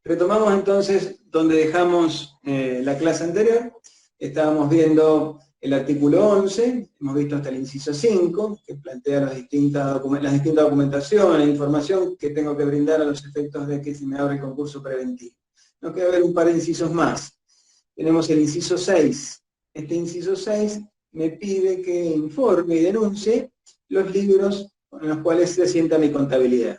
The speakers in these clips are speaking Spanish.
Retomamos entonces donde dejamos la clase anterior. Estábamos viendo el artículo 11, hemos visto hasta el inciso 5, que plantea las distintas documentaciones e información que tengo que brindar a los efectos de que se me abre el concurso preventivo. Nos queda ver un par de incisos más. Tenemos el inciso 6. Este inciso 6 me pide que informe y denuncie los libros con los cuales se asienta mi contabilidad.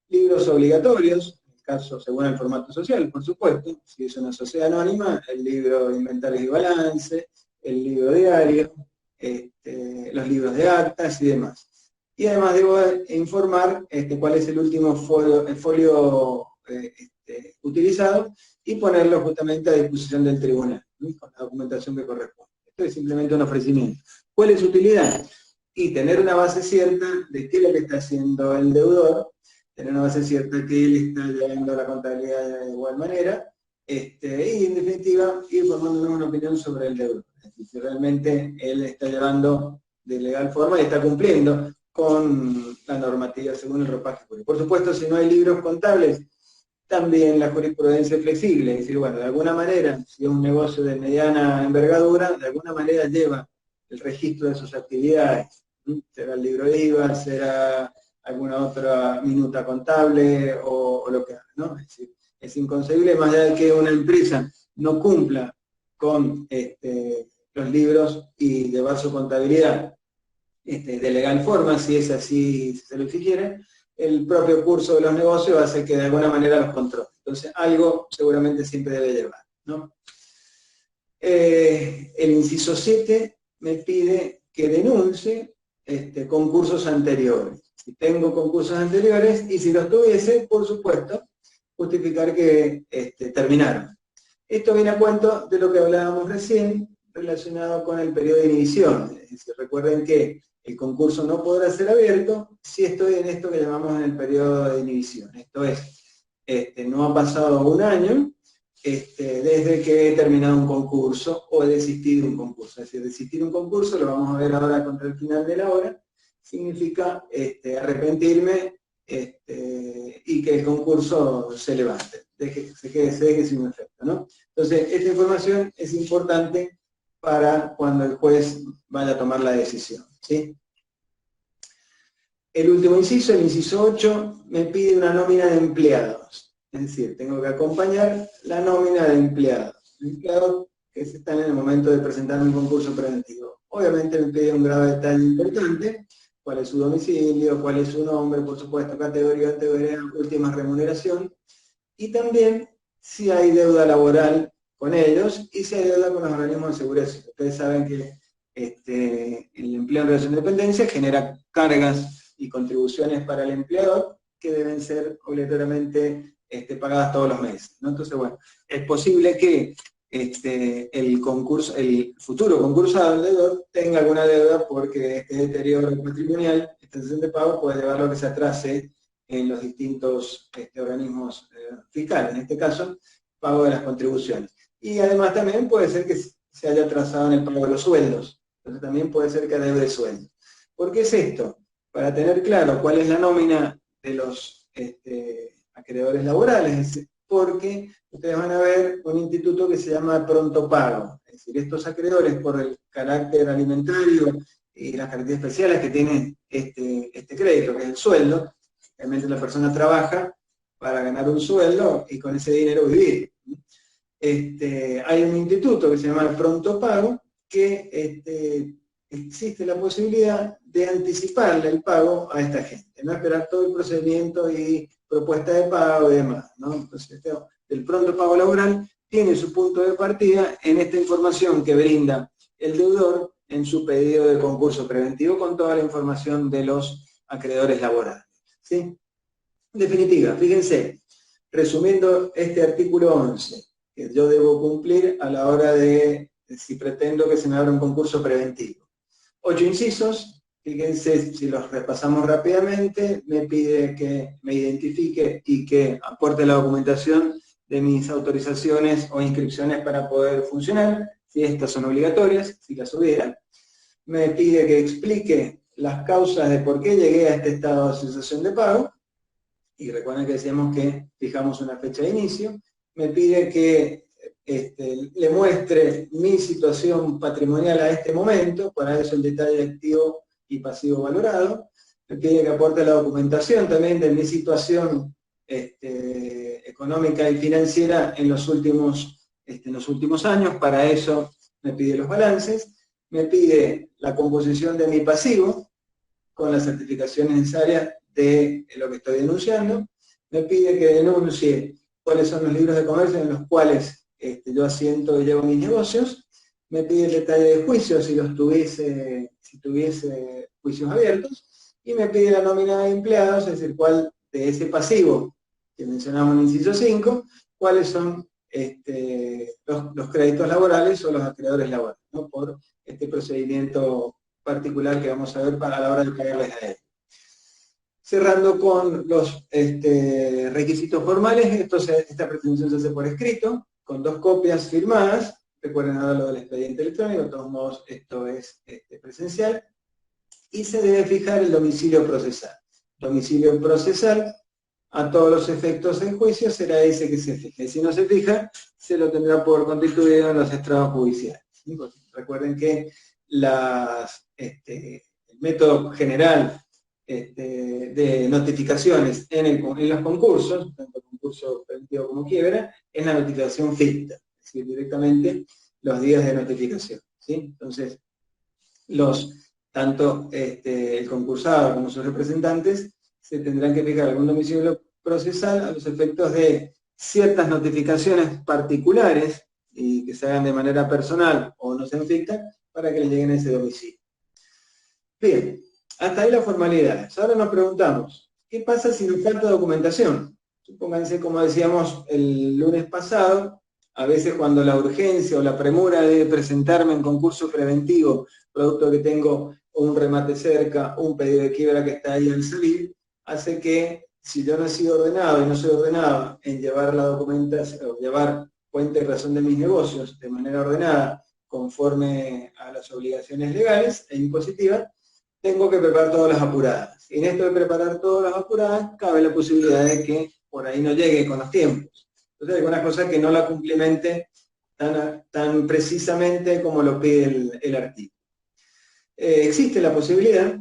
Libros obligatorios, en el caso según el formato social, por supuesto, si es una sociedad anónima, el libro de inventarios y balance, el libro diario, los libros de actas y demás. Y además debo informar cuál es el último folio utilizado y ponerlo justamente a disposición del tribunal, ¿sí? Con la documentación que corresponde. Esto es simplemente un ofrecimiento. ¿Cuál es su utilidad? Y tener una base cierta de qué es lo que está haciendo el deudor, tener una base cierta que él está llevando la contabilidad de igual manera, y en definitiva ir formándonos una opinión sobre el deudor. Es decir, si realmente él está llevando de legal forma y está cumpliendo con la normativa según el ropaje jurídico. Por supuesto, si no hay libros contables, también la jurisprudencia es flexible, es decir, bueno, de alguna manera, si es un negocio de mediana envergadura, de alguna manera lleva el registro de sus actividades. Será el libro de IVA, será alguna otra minuta contable o lo que haga, ¿no? Es decir, es inconcebible, más allá de que una empresa no cumpla con los libros y llevar su contabilidad de legal forma, si es así, si se lo exigiera, el propio curso de los negocios hace que de alguna manera los controle. Entonces, algo seguramente siempre debe llevar, ¿no? El inciso 7 me pide que denuncie concursos anteriores. Si tengo concursos anteriores, y si los tuviese, por supuesto, justificar que terminaron. Esto viene a cuento de lo que hablábamos recién, relacionado con el periodo de inhibición. Es decir, recuerden que el concurso no podrá ser abierto si estoy en esto que llamamos en el periodo de inhibición. Esto es, no ha pasado un año desde que he terminado un concurso o he desistido de un concurso. Es decir, desistir de un concurso, lo vamos a ver ahora contra el final de la hora, significa arrepentirme y que el concurso se levante, se deje sin efecto, ¿no? Entonces, esta información es importante para cuando el juez vaya a tomar la decisión, ¿sí? El último inciso, el inciso 8, me pide una nómina de empleados. Es decir, tengo que acompañar la nómina de empleados. Empleados que están en el momento de presentar un concurso preventivo. Obviamente me pide un grado de detalle importante, cuál es su domicilio, cuál es su nombre, por supuesto, categoría, última remuneración, y también si hay deuda laboral con ellos y si hay deuda con los organismos de seguridad social. Ustedes saben que el empleo en relación de dependencia genera cargas y contribuciones para el empleador que deben ser obligatoriamente pagadas todos los meses, ¿no? Entonces, bueno, es posible que el futuro concursado, el deudor, tenga alguna deuda porque este deterioro patrimonial, esta exención de pago, puede llevarlo a que se atrase en los distintos organismos fiscales, en este caso, pago de las contribuciones. Y además también puede ser que se haya atrasado en el pago de los sueldos, entonces también puede ser que adeude sueldo. ¿Por qué es esto? Para tener claro cuál es la nómina de los acreedores laborales, porque ustedes van a ver un instituto que se llama pronto pago. Es decir, estos acreedores, por el carácter alimentario y las características especiales que tiene este crédito, que es el sueldo, realmente la persona trabaja para ganar un sueldo y con ese dinero vivir. Hay un instituto que se llama el pronto pago, que existe la posibilidad de anticiparle el pago a esta gente, no esperar todo el procedimiento y propuesta de pago y demás, ¿no? Entonces, el pronto pago laboral tiene su punto de partida en esta información que brinda el deudor en su pedido de concurso preventivo con toda la información de los acreedores laborales, ¿sí? En definitiva, fíjense, resumiendo este artículo 11, que yo debo cumplir a la hora de si pretendo que se me abra un concurso preventivo. 8 incisos, fíjense si los repasamos rápidamente, me pide que me identifique y que aporte la documentación de mis autorizaciones o inscripciones para poder funcionar, si estas son obligatorias, si las hubiera. Me pide que explique las causas de por qué llegué a este estado de cesación de pago, y recuerden que decíamos que fijamos una fecha de inicio, me pide que le muestre mi situación patrimonial a este momento, para eso el detalle activo y pasivo valorado, me pide que aporte la documentación también de mi situación económica y financiera en los últimos años, para eso me pide los balances, me pide la composición de mi pasivo, con la certificación necesaria de lo que estoy denunciando, me pide que denuncie cuáles son los libros de comercio en los cuales yo asiento y llevo mis negocios, me pide el detalle de juicios si tuviese juicios abiertos, y me pide la nómina de empleados, es decir, cuál de ese pasivo que mencionamos en el inciso 5, cuáles son los créditos laborales o los acreedores laborales, ¿no? Por este procedimiento particular que vamos a ver para la hora de pagarles a él. Cerrando con los requisitos formales, esta presentación se hace por escrito, con 2 copias firmadas. Recuerden ahora lo del expediente electrónico, de todos modos esto es presencial, y se debe fijar el domicilio procesal. Domicilio procesal, a todos los efectos en juicio, será ese que se fije. Si no se fija, se lo tendrá por constituido en los estrados judiciales. Recuerden que el método general de notificaciones en los concursos, tanto concurso preventivo como quiebra, es la notificación ficta, es decir, directamente los días de notificación, ¿sí? Entonces, tanto el concursado como sus representantes se tendrán que fijar algún domicilio procesal a los efectos de ciertas notificaciones particulares y que se hagan de manera personal o no sean fictas, para que le lleguen a ese domicilio. Bien, hasta ahí las formalidades. Ahora nos preguntamos, ¿qué pasa si nos falta documentación? Supónganse, como decíamos el lunes pasado, a veces cuando la urgencia o la premura de presentarme en concurso preventivo, producto que tengo un remate cerca, un pedido de quiebra que está ahí al salir, hace que, si yo no he sido ordenado y no soy ordenado en llevar la documentación, o llevar cuenta y razón de mis negocios de manera ordenada, conforme a las obligaciones legales e impositivas, tengo que preparar todas las apuradas. Y en esto de preparar todas las apuradas, cabe la posibilidad de que por ahí no llegue con los tiempos. Entonces hay algunas cosas que no la cumplimente tan precisamente como lo pide el artículo. Existe la posibilidad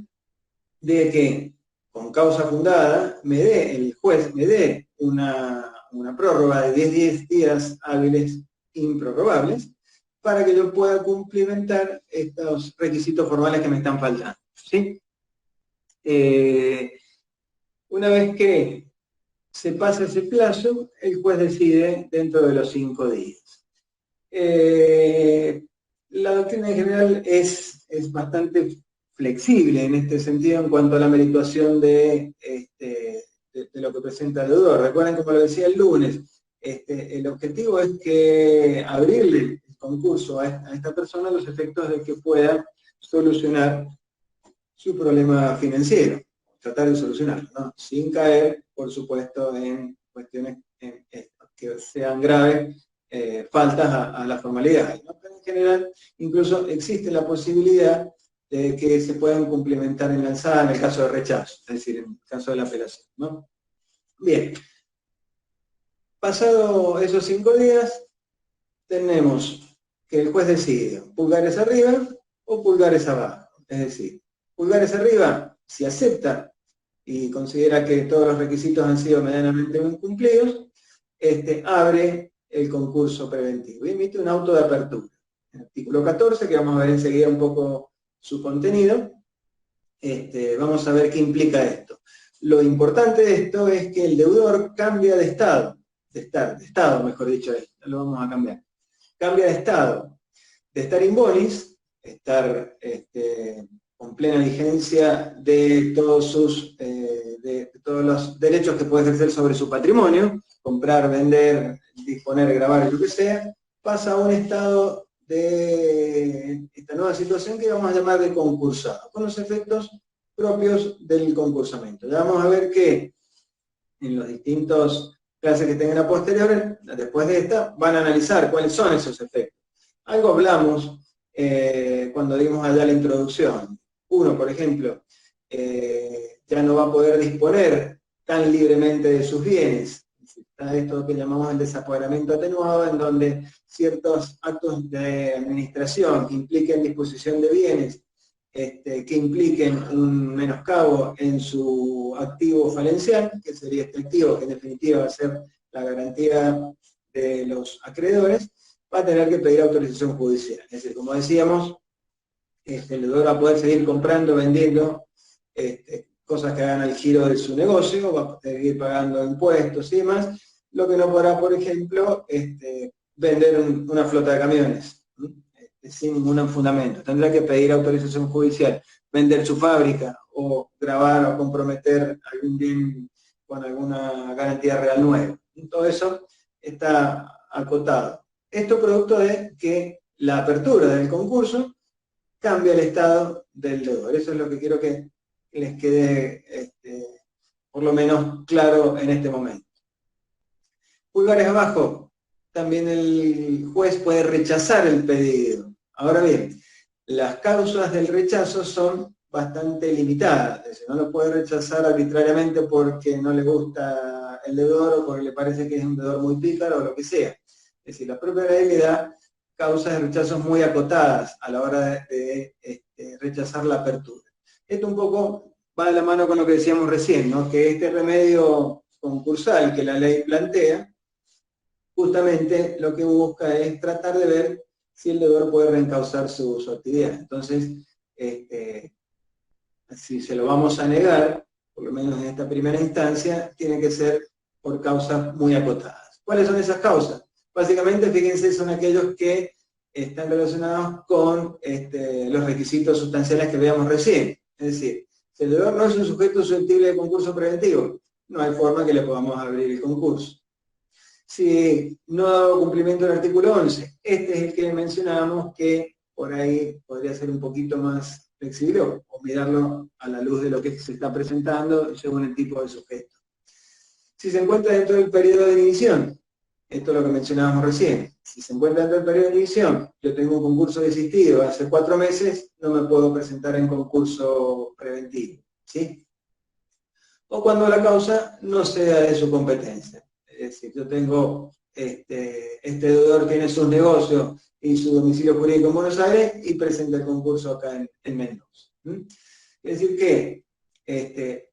de que, con causa fundada, el juez me dé una prórroga de 10 días hábiles improrrogables, para que yo pueda cumplimentar estos requisitos formales que me están faltando, ¿sí? Una vez que se pasa ese plazo, el juez decide dentro de los 5 días. La doctrina en general es bastante flexible en este sentido en cuanto a la merituación de lo que presenta el deudor. Recuerden, como lo decía el lunes, el objetivo es que abrirle el concurso a esta persona a los efectos de que pueda solucionar su problema financiero, tratar de solucionarlo, ¿no? Sin caer, por supuesto, en cuestiones que sean graves, faltas a las formalidades, ¿no? Pero en general, incluso existe la posibilidad de que se puedan cumplimentar en la alzada en el caso de rechazo, es decir, en el caso de la apelación, ¿no? Bien. Pasado esos 5 días, tenemos que el juez decide pulgares arriba o pulgares abajo. Es decir, pulgares arriba, si acepta y considera que todos los requisitos han sido medianamente cumplidos, abre el concurso preventivo y emite un auto de apertura. El artículo 14, que vamos a ver enseguida un poco su contenido, vamos a ver qué implica esto. Lo importante de esto es que el deudor cambia de estado, mejor dicho, lo vamos a cambiar. Cambia de estado, de estar in bonis, estar con plena vigencia de todos los derechos que puede ejercer sobre su patrimonio, comprar, vender, disponer, grabar, lo que sea, pasa a un estado de esta nueva situación que vamos a llamar de concursado, con los efectos propios del concursamiento. Ya vamos a ver que en los distintos clases que tengan a posteriori, después de esta, van a analizar cuáles son esos efectos. Algo hablamos cuando dimos allá la introducción. Uno, por ejemplo, ya no va a poder disponer tan libremente de sus bienes. Está esto que llamamos el desapoderamiento atenuado, en donde ciertos actos de administración que impliquen disposición de bienes, que impliquen un menoscabo en su activo falencial, que sería este activo, que en definitiva va a ser la garantía de los acreedores, va a tener que pedir autorización judicial. Es decir, como decíamos, el deudor va a poder seguir comprando, vendiendo cosas que hagan al giro de su negocio, va a seguir pagando impuestos y demás, lo que no podrá, por ejemplo, vender una flota de camiones, sin ningún fundamento. Tendrá que pedir autorización judicial, vender su fábrica, o grabar o comprometer algún bien con alguna garantía real nueva. Todo eso está acotado. Esto producto de que la apertura del concurso cambia el estado del deudor. Eso es lo que quiero que les quede por lo menos claro en este momento. Pulgares abajo, también el juez puede rechazar el pedido. Ahora bien, las causas del rechazo son bastante limitadas. Es decir, no lo puede rechazar arbitrariamente porque no le gusta el deudor o porque le parece que es un deudor muy pícaro o lo que sea. Es decir, la propia ley le da causas de rechazo muy acotadas a la hora de rechazar la apertura. Esto un poco va de la mano con lo que decíamos recién, ¿no? Que este remedio concursal que la ley plantea, justamente lo que busca es tratar de ver si el deudor puede reencauzar su actividad. Entonces, si se lo vamos a negar, por lo menos en esta primera instancia, tiene que ser por causas muy acotadas. ¿Cuáles son esas causas? Básicamente, fíjense, son aquellos que están relacionados con los requisitos sustanciales que veíamos recién. Es decir, si el deudor no es un sujeto susceptible de concurso preventivo, no hay forma que le podamos abrir el concurso. Si no ha dado cumplimiento del artículo 11, este es el que mencionábamos, que por ahí podría ser un poquito más flexible o mirarlo a la luz de lo que se está presentando según el tipo de sujeto. Si se encuentra dentro del periodo de inhibición, esto es lo que mencionábamos recién, si se encuentra dentro del periodo de inhibición, yo tengo un concurso desistido hace 4 meses, no me puedo presentar en concurso preventivo, ¿sí? O cuando la causa no sea de su competencia. Es decir, yo tengo, este deudor tiene sus negocios y su domicilio jurídico en Buenos Aires y presenta el concurso acá en Mendoza. Es decir que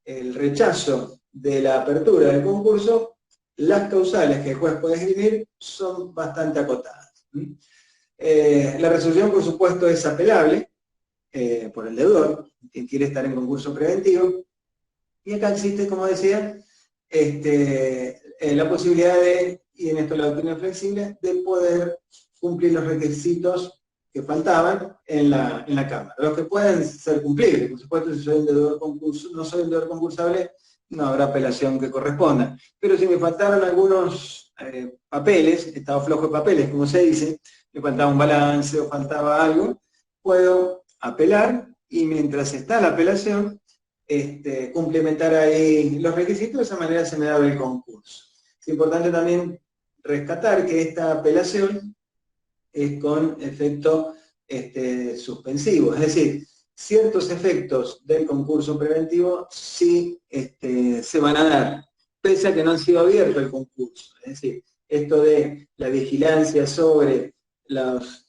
el rechazo de la apertura del concurso, las causales que el juez puede esgrimir son bastante acotadas. La resolución, por supuesto, es apelable por el deudor, quien quiere estar en concurso preventivo, y acá existe, como decía, la posibilidad de, y en esto la doctrina flexible, de poder cumplir los requisitos que faltaban en la Cámara. Los que pueden ser cumplibles, por supuesto, si soy un deudor no soy un deudor concursable, no habrá apelación que corresponda. Pero si me faltaron algunos papeles, estado flojo de papeles, como se dice, me faltaba un balance o faltaba algo, puedo apelar, y mientras está la apelación, complementar ahí los requisitos, de esa manera se me da el concurso. Es importante también rescatar que esta apelación es con efecto suspensivo, es decir, ciertos efectos del concurso preventivo sí se van a dar, pese a que no han sido abierto el concurso. Es decir, esto de la vigilancia sobre las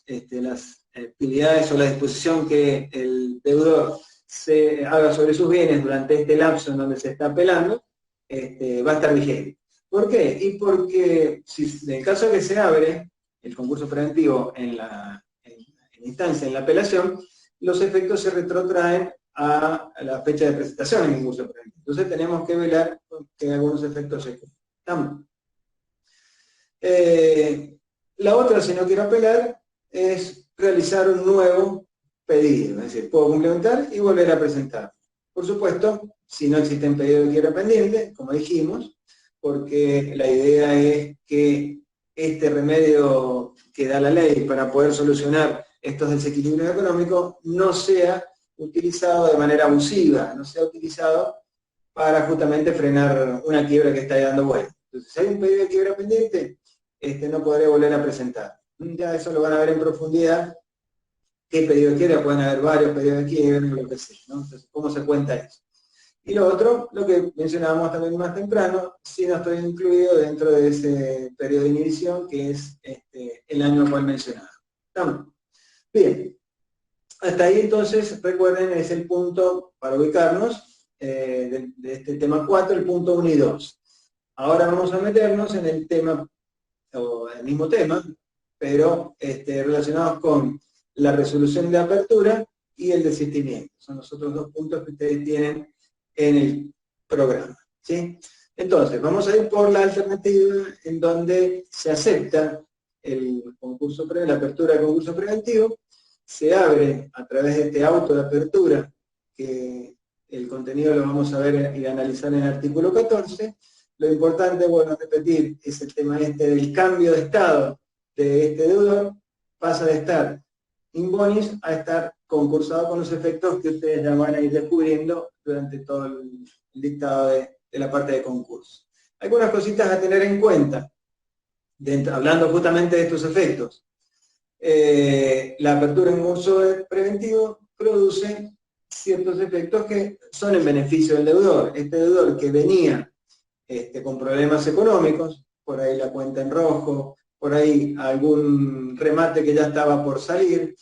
actividades o la disposición que el deudor se haga sobre sus bienes durante este lapso en donde se está apelando, va a estar vigente. ¿Por qué? Y porque si en el caso de que se abre el concurso preventivo en instancia, en la apelación, los efectos se retrotraen a la fecha de presentación en el concurso preventivo. Entonces tenemos que velar que algunos efectos se cumplan. La otra, si no quiero apelar, es realizar un nuevo pedido, es decir, puedo complementar y volver a presentar. Por supuesto, si no existen pedidos de quiebra pendiente, como dijimos, porque la idea es que este remedio que da la ley para poder solucionar estos desequilibrios económicos no sea utilizado de manera abusiva, no sea utilizado para justamente frenar una quiebra que está dando vuelta. Entonces, si hay un pedido de quiebra pendiente, no podré volver a presentar. Ya eso lo van a ver en profundidad. ¿Qué pedido de quiebra? Pueden haber varios pedidos de quiebra, lo que sea, ¿no? Entonces, ¿cómo se cuenta eso? Y lo otro, lo que mencionábamos también más temprano, si no estoy incluido dentro de ese periodo de inhibición, que es el año al cual mencionaba. ¿Estamos? Bien, hasta ahí entonces, recuerden, es el punto para ubicarnos de este tema 4, el punto 1 y 2. Ahora vamos a meternos en el tema, o el mismo tema, pero relacionados con la resolución de apertura y el desistimiento. Son los otros dos puntos que ustedes tienen en el programa, ¿sí? Entonces, vamos a ir por la alternativa en donde se acepta el concurso la apertura del concurso preventivo, se abre a través de este auto de apertura, que el contenido lo vamos a ver y analizar en el artículo 14. Lo importante, bueno, repetir, es el tema del cambio de estado de este deudor, pasa de estar in bonis a estar concursado con los efectos que ustedes ya van a ir descubriendo durante todo el dictado de la parte de concurso. Algunas cositas a tener en cuenta, hablando justamente de estos efectos. La apertura en concurso preventivo produce ciertos efectos que son en beneficio del deudor. Este deudor que venía con problemas económicos, por ahí la cuenta en rojo, por ahí algún remate que ya estaba por salir,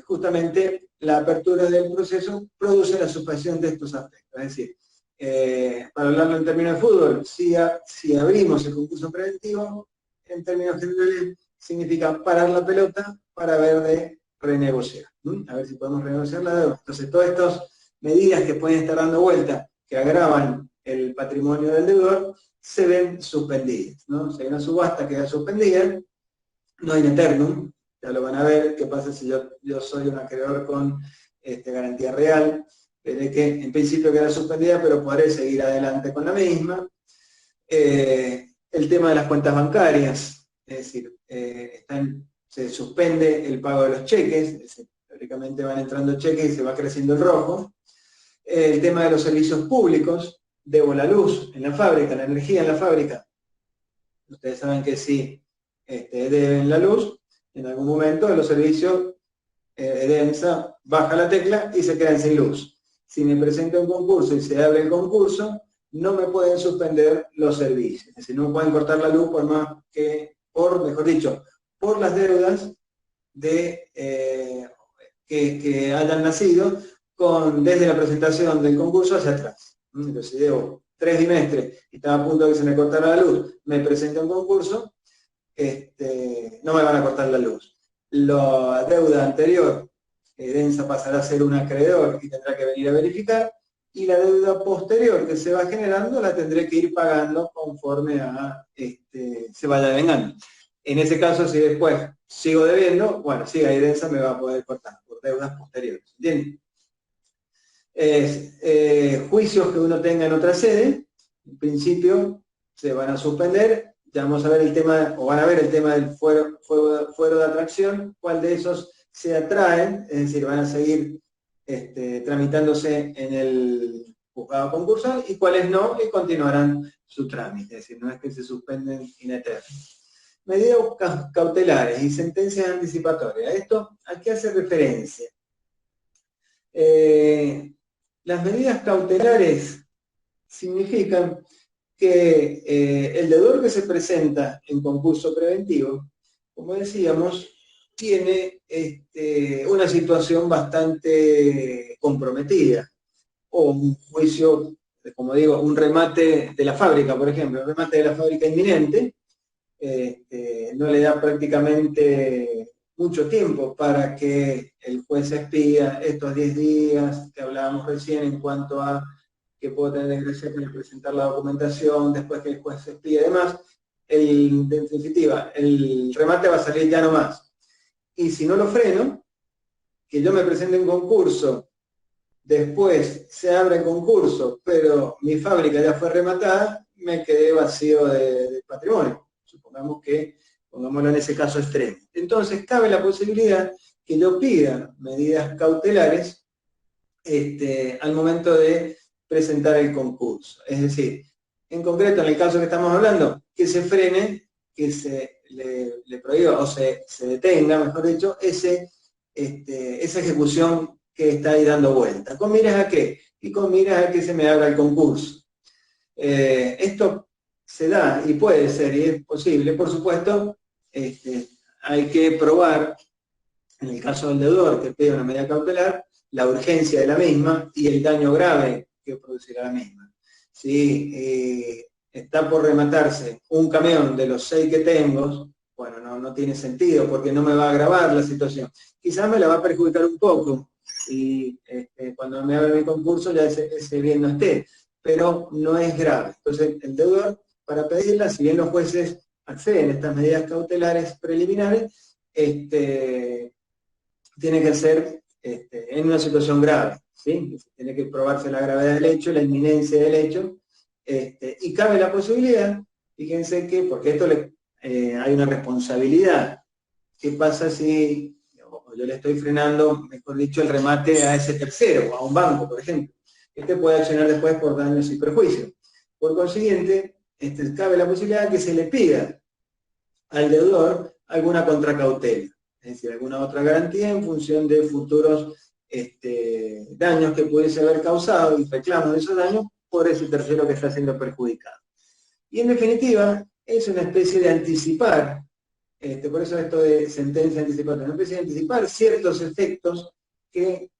justamente la apertura del proceso produce la suspensión de estos aspectos. Es decir, para hablarlo en términos de fútbol, si abrimos el concurso preventivo, en términos generales, significa parar la pelota para ver de renegociar. A ver si podemos renegociar la deuda. Entonces, todas estas medidas que pueden estar dando vuelta, que agravan el patrimonio del deudor, se ven suspendidas, ¿no? Si hay una subasta que queda suspendida, no hay eternum, ya lo van a ver. ¿Qué pasa si yo soy un acreedor con garantía real? Veré que en principio queda suspendida, pero podré seguir adelante con la misma. El tema de las cuentas bancarias, es decir, se suspende el pago de los cheques, es decir, teóricamente van entrando cheques y se va creciendo el rojo. El tema de los servicios públicos, debo la luz en la fábrica, la energía en la fábrica. Ustedes saben que si deben la luz, en algún momento de los servicios, EDENSA baja la tecla y se quedan sin luz. Si me presento un concurso y se abre el concurso, no me pueden suspender los servicios. Es decir, no me pueden cortar la luz por más que, mejor dicho, por las deudas que hayan nacido desde la presentación del concurso hacia atrás. Entonces, si debo 3 bimestres y estaba a punto de que se me cortara la luz, me presento a un concurso, no me van a cortar la luz. La deuda anterior, EDENSA pasará a ser un acreedor y tendrá que venir a verificar, y la deuda posterior que se va generando la tendré que ir pagando conforme se vaya devengando. En ese caso, si después sigo debiendo, bueno, sí, EDENSA me va a poder cortar por deudas posteriores. ¿Entienden? Juicios que uno tenga en otra sede, en principio se van a suspender. Ya vamos a ver el tema, o van a ver el tema del fuero de atracción, cuál de esos se atraen, es decir, van a seguir tramitándose en el juzgado concursal, y cuáles no, y continuarán su trámite, es decir, no es que se suspenden in eterno. Medidas cautelares y sentencias anticipatorias. ¿Esto a qué hace referencia? Las medidas cautelares significan que el deudor que se presenta en concurso preventivo, como decíamos, tiene una situación bastante comprometida, o un juicio, como digo, un remate de la fábrica, por ejemplo, un remate de la fábrica inminente, no le da prácticamente mucho tiempo para que el juez expida estos 10 días que hablábamos recién en cuanto a que puedo tener de ingreso para presentar la documentación, después que el juez se expide y demás. En definitiva, el remate va a salir ya nomás. Y si no lo freno, que yo me presente en concurso, después se abre el concurso, pero mi fábrica ya fue rematada, me quedé vacío de patrimonio. Supongamos que, pongámoslo en ese caso extremo. Entonces, cabe la posibilidad que yo pida medidas cautelares al momento de presentar el concurso. Es decir, en concreto, en el caso que estamos hablando, que se frene, que se le prohíba o se detenga, mejor dicho, esa ejecución que está ahí dando vuelta. ¿Con miras a qué? y con miras a que se me abra el concurso. Esto se da y puede ser y es posible, por supuesto, hay que probar, en el caso del deudor que pide una medida cautelar, la urgencia de la misma y el daño grave que producirá la misma. Si está por rematarse un camión de los 6 que tengo, bueno, no tiene sentido porque no me va a agravar la situación. Quizás me la va a perjudicar un poco y cuando me abre mi concurso ya ese bien no esté, pero no es grave. Entonces el deudor, para pedirla, si bien los jueces acceden a estas medidas cautelares preliminares, tiene que ser en una situación grave, ¿sí? Tiene que probarse la gravedad del hecho, la inminencia del hecho, y cabe la posibilidad, fíjense que, porque esto hay una responsabilidad, ¿qué pasa si yo le estoy frenando, mejor dicho, el remate a ese tercero, a un banco, por ejemplo? Puede accionar después por daños y perjuicios. Por consiguiente, cabe la posibilidad que se le pida al deudor alguna contracautela, es decir, alguna otra garantía en función de futuros daños que pudiese haber causado y reclamos de esos daños por ese tercero que está siendo perjudicado. Y en definitiva, es una especie de anticipar, por eso esto de sentencia anticipatoria, una especie de anticipar ciertos efectos que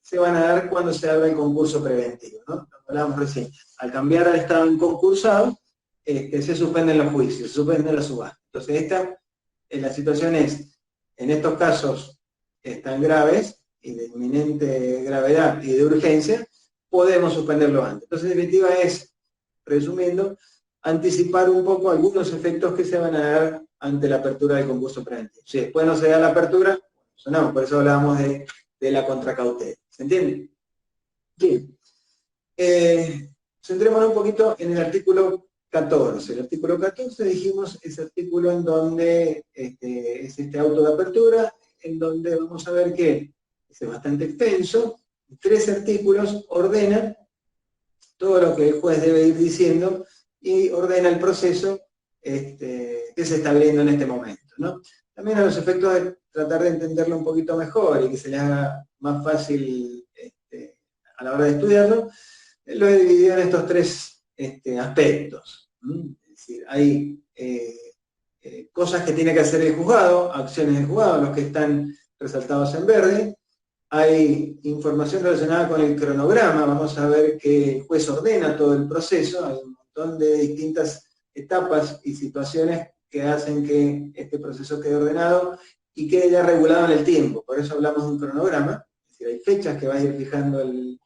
se van a dar cuando se abra el concurso preventivo, ¿no? Lo hablábamos recién. Al cambiar al estado inconcursado, se suspenden los juicios, se suspende la subasta. Entonces la situación es, en estos casos tan graves y de inminente gravedad y de urgencia, podemos suspenderlo antes. Entonces, en definitiva es, resumiendo, anticipar un poco algunos efectos que se van a dar ante la apertura del concurso preventivo. Si después no se da la apertura, no, por eso hablábamos de la contracautela. ¿Se entiende? Bien. Centrémonos un poquito en el artículo 14. El artículo 14, dijimos, es artículo en donde es este auto de apertura, en donde vamos a ver que es bastante extenso, 3 artículos ordenan todo lo que el juez debe ir diciendo y ordena el proceso que se está abriendo en este momento, ¿no? También a los efectos de tratar de entenderlo un poquito mejor y que se les haga más fácil a la hora de estudiarlo, lo he dividido en estos 3 aspectos. Es decir, hay cosas que tiene que hacer el juzgado, acciones del juzgado, los que están resaltados en verde. Hay información relacionada con el cronograma, vamos a ver que el juez ordena todo el proceso, hay un montón de distintas etapas y situaciones que hacen que este proceso quede ordenado y quede ya regulado en el tiempo. Por eso hablamos de un cronograma, es decir, hay fechas que va a ir fijando el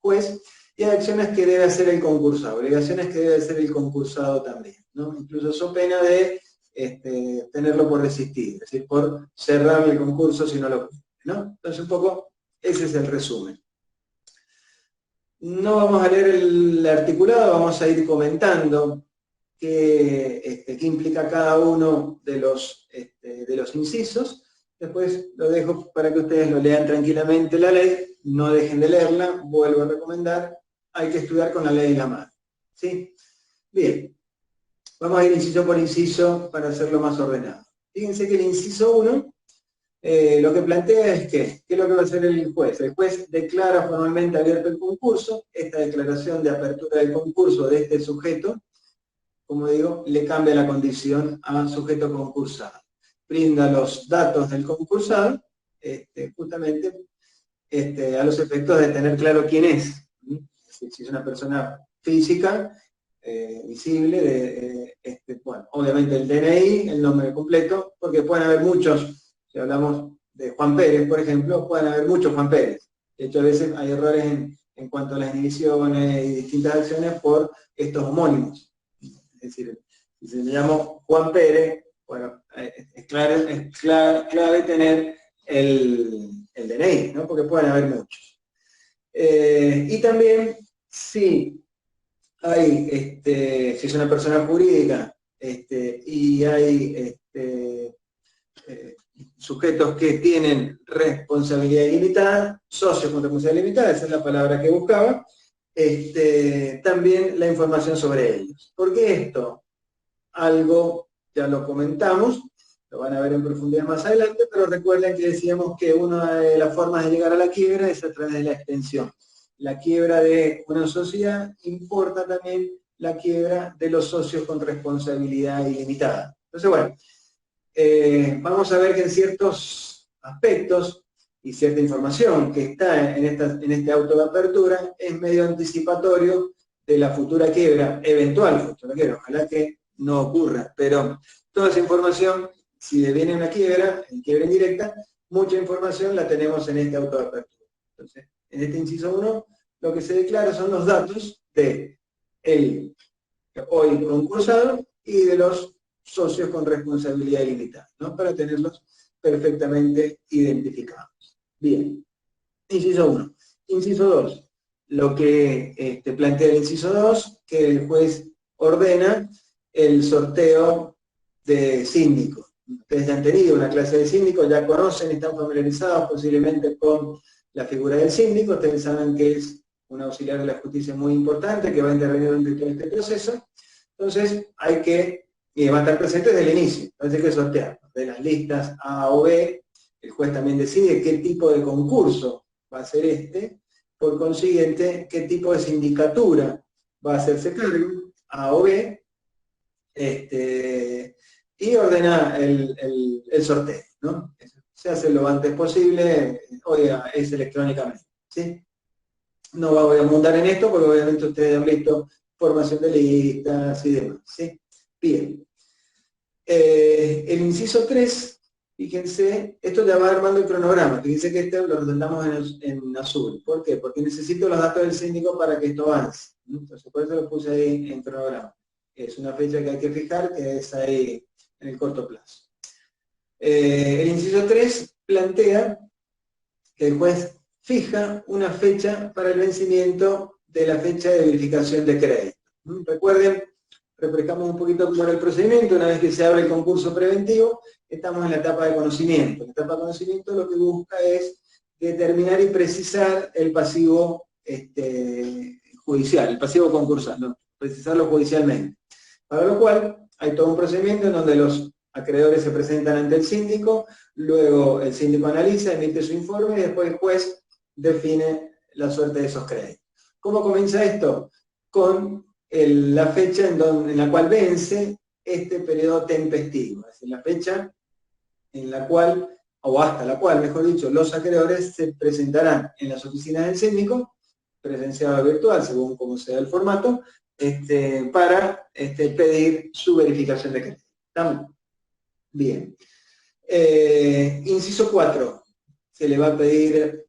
juez, y hay acciones que debe hacer el concursado, obligaciones que debe hacer el concursado también, ¿no? Incluso so pena de tenerlo por desistir, es decir, por cerrar el concurso si no lo cumple, ¿no? Entonces un poco ese es el resumen. No vamos a leer el articulado, vamos a ir comentando qué implica cada uno de los incisos. Después lo dejo para que ustedes lo lean tranquilamente la ley, no dejen de leerla, vuelvo a recomendar, hay que estudiar con la ley en la mano, ¿sí? Bien, vamos a ir inciso por inciso para hacerlo más ordenado. Fíjense que el inciso 1 lo que plantea es que, ¿qué es lo que va a hacer el juez? El juez declara formalmente abierto el concurso, esta declaración de apertura del concurso de este sujeto, como digo, le cambia la condición a sujeto concursado. Brinda los datos del concursado, justamente a los efectos de tener claro quién es. Si es una persona física, visible, bueno, obviamente el DNI, el nombre completo, porque pueden haber muchos, si hablamos de Juan Pérez, por ejemplo, pueden haber muchos Juan Pérez. De hecho, a veces hay errores en cuanto a las inhibiciones y distintas acciones por estos homónimos. Es decir, si se me llamo Juan Pérez, bueno, es clave tener el DNI, ¿no? Porque pueden haber muchos. Y también, si hay, si es una persona jurídica y hay sujetos que tienen responsabilidad ilimitada, socios con responsabilidad limitada, esa es la palabra que buscaba, también la información sobre ellos. ¿Por qué esto? Algo, ya lo comentamos, lo van a ver en profundidad más adelante, pero recuerden que decíamos que una de las formas de llegar a la quiebra es a través de la extensión. La quiebra de una sociedad importa también la quiebra de los socios con responsabilidad ilimitada. Entonces, bueno, vamos a ver que en ciertos aspectos y cierta información que está en este auto de apertura es medio anticipatorio de la futura quiebra, eventual futura quiebra, ojalá que no ocurra, pero toda esa información, si viene una quiebra, en quiebra indirecta, mucha información la tenemos en este auto de apertura. Entonces, en este inciso 1, lo que se declara son los datos de el hoy concursado y de los socios con responsabilidad ilimitada, ¿no? Para tenerlos perfectamente identificados. Bien, inciso 1. Inciso 2. Lo que plantea el inciso 2, que el juez ordena el sorteo de síndico. Ustedes ya han tenido una clase de síndico, ya conocen, están familiarizados posiblemente con la figura del síndico, ustedes saben que es un auxiliar de la justicia muy importante que va a intervenir durante todo este proceso. Entonces hay que, y va a estar presente desde el inicio, entonces hay que sortear de las listas A o B. El juez también decide qué tipo de concurso va a ser este, por consiguiente, qué tipo de sindicatura va a hacerse cargo, A o B, y ordena el sorteo, ¿no? Se hace lo antes posible, hoy es electrónicamente, ¿sí? No voy a abundar en esto porque obviamente ustedes han visto formación de listas y demás, ¿sí? Bien. El inciso 3, fíjense, esto ya va armando el cronograma, fíjense que este lo resaltamos en azul. ¿Por qué? Porque necesito los datos del síndico para que esto avance. Entonces, por eso lo puse ahí en cronograma. Es una fecha que hay que fijar, que es ahí en el corto plazo. El inciso 3 plantea que el juez fija una fecha para el vencimiento de la fecha de verificación de crédito. Recuerden, refrescamos un poquito cómo era el procedimiento. Una vez que se abre el concurso preventivo, estamos en la etapa de conocimiento. La etapa de conocimiento lo que busca es determinar y precisar el pasivo judicial, el pasivo concursal, ¿no? Precisarlo judicialmente. Para lo cual hay todo un procedimiento en donde los acreedores se presentan ante el síndico, luego el síndico analiza, emite su informe y después el juez define la suerte de esos créditos. ¿Cómo comienza esto? Con la fecha en la cual vence este periodo tempestivo, es decir, la fecha en la cual, o hasta la cual, mejor dicho, los acreedores se presentarán en las oficinas del síndico, presencial o virtual, según como sea el formato, para pedir su verificación de crédito. ¿Estamos? Bien. Inciso 4. Se le va a pedir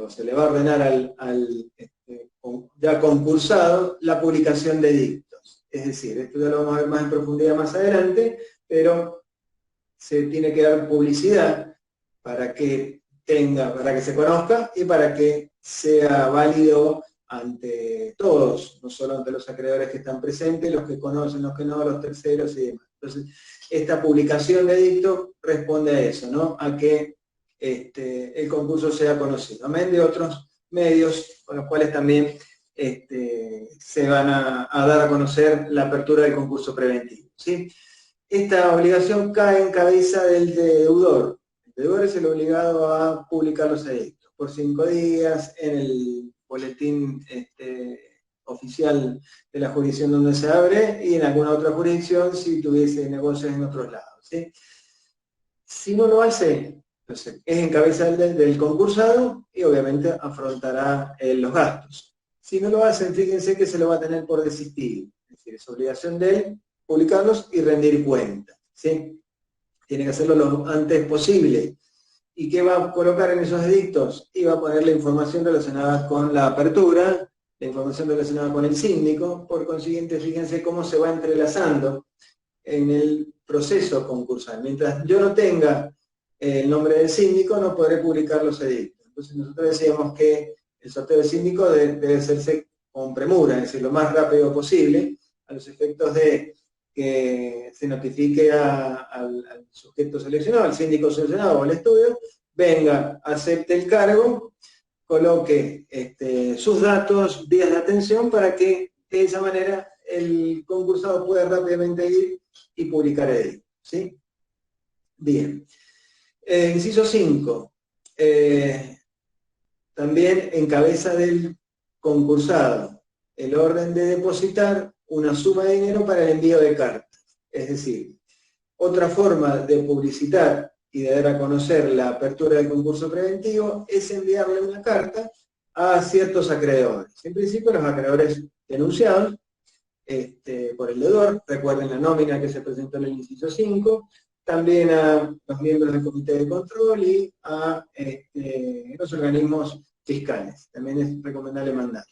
se le va a ordenar al ya concursado la publicación de edictos. Es decir, esto ya lo vamos a ver más en profundidad más adelante, pero se tiene que dar publicidad para que se conozca y para que sea válido ante todos, no solo ante los acreedores que están presentes, los que conocen, los que no, los terceros y demás. Entonces, esta publicación de edicto responde a eso, ¿no? A que el concurso sea conocido, amén de otros medios con los cuales también se van a dar a conocer la apertura del concurso preventivo, ¿sí? Esta obligación cae en cabeza del deudor. El deudor es el obligado a publicar los edictos por 5 días en el boletín oficial de la jurisdicción donde se abre y en alguna otra jurisdicción si tuviese negocios en otros lados, ¿sí? Si no lo hace, entonces es en cabeza del concursado y obviamente afrontará los gastos. Si no lo hacen, fíjense que se lo va a tener por desistido, es decir, es obligación de él publicarlos y rendir cuentas, ¿sí? Tiene que hacerlo lo antes posible. ¿Y qué va a colocar en esos edictos? Y va a poner la información relacionada con la apertura, la información relacionada con el síndico, por consiguiente, fíjense cómo se va entrelazando en el proceso concursal. Mientras yo no tenga el nombre del síndico, no podré publicar los edictos. Entonces nosotros decíamos que el sorteo del síndico debe hacerse con premura, es decir, lo más rápido posible, a los efectos de que se notifique al sujeto seleccionado, al síndico seleccionado o al estudio, venga, acepte el cargo, coloque sus datos, días de atención, para que de esa manera el concursado pueda rápidamente ir y publicar edicto, ¿sí? Bien. Inciso 5. También en cabeza del concursado el orden de depositar una suma de dinero para el envío de cartas. Es decir, otra forma de publicitar y de dar a conocer la apertura del concurso preventivo es enviarle una carta a ciertos acreedores. En principio los acreedores denunciados por el deudor, recuerden la nómina que se presentó en el inciso 5, también a los miembros del comité de control y a los organismos fiscales. También es recomendable mandar.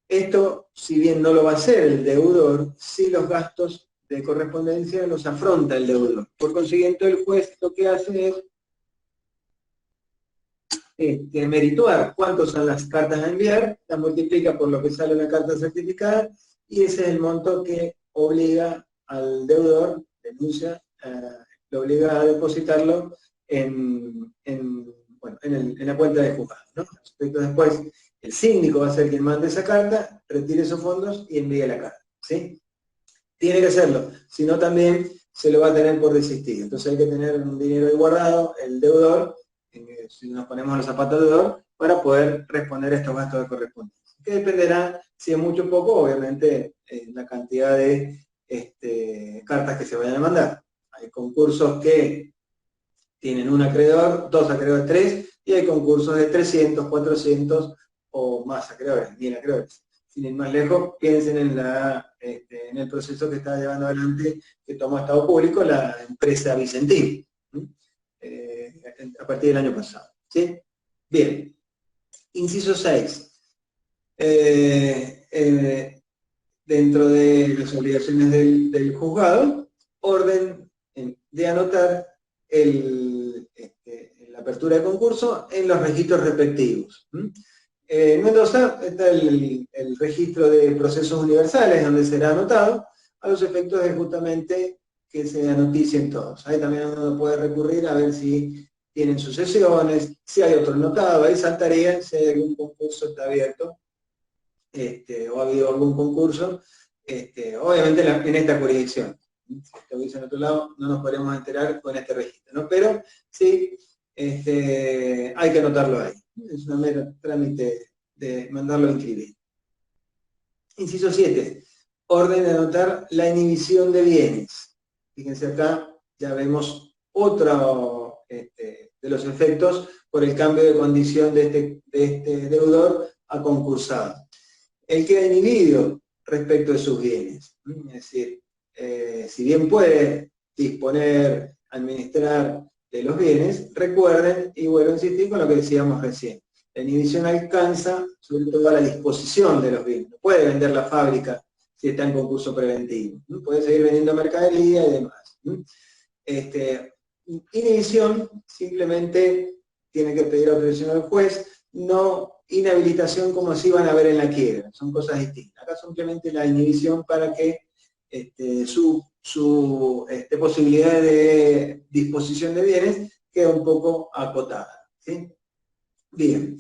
Esto, si bien no lo va a hacer el deudor, sí los gastos de correspondencia los afronta el deudor. Por consiguiente, el juez lo que hace es merituar cuántas son las cartas a enviar, las multiplica por lo que sale la carta certificada, y ese es el monto que obliga al deudor, denuncia, lo obliga a depositarlo en la cuenta de juzgado, ¿no? Después, el síndico va a ser quien mande esa carta, retire esos fondos y envíe la carta, ¿sí? Tiene que hacerlo, si no también se lo va a tener por desistir. Entonces hay que tener un dinero ahí guardado, el deudor, si nos ponemos los zapatos del deudor, para poder responder a estos gastos de correspondencia. Que dependerá, si es mucho o poco, obviamente, la cantidad de cartas que se vayan a mandar. Hay concursos que tienen un acreedor, 2 acreedores, 3, y hay concursos de 300, 400 o más acreedores, 1000 acreedores. Sin ir más lejos, piensen en el proceso que está llevando adelante, que tomó Estado Público, la empresa Vicentín, a partir del año pasado, ¿sí? Bien. Inciso 6. Dentro de las obligaciones del juzgado, orden de anotar la apertura de concurso en los registros respectivos. En Mendoza está el registro de procesos universales, donde será anotado, a los efectos de justamente que se anoticien todos. Ahí también uno puede recurrir a ver si tienen sucesiones, si hay otro anotado, ahí saltaría si hay algún concurso está abierto, o ha habido algún concurso, obviamente en esta jurisdicción. Si esto hubiese en otro lado, no nos podríamos enterar con este registro, ¿no? Pero sí, hay que anotarlo ahí. Es un mero trámite de mandarlo a inscribir. Inciso 7. Orden de anotar la inhibición de bienes. Fíjense acá, ya vemos otro de los efectos por el cambio de condición de este deudor a concursado. Él queda inhibido respecto de sus bienes. Es decir, si bien puede disponer, administrar de los bienes, recuerden, y vuelvo a insistir con lo que decíamos recién, la inhibición alcanza sobre todo a la disposición de los bienes. No puede vender la fábrica si está en concurso preventivo, ¿no? Puede seguir vendiendo mercadería y demás, ¿no? Inhibición simplemente tiene que pedir autorización al juez, no inhabilitación como si van a ver en la quiebra, son cosas distintas. Acá simplemente la inhibición para que su posibilidad de disposición de bienes queda un poco acotada, ¿sí? Bien.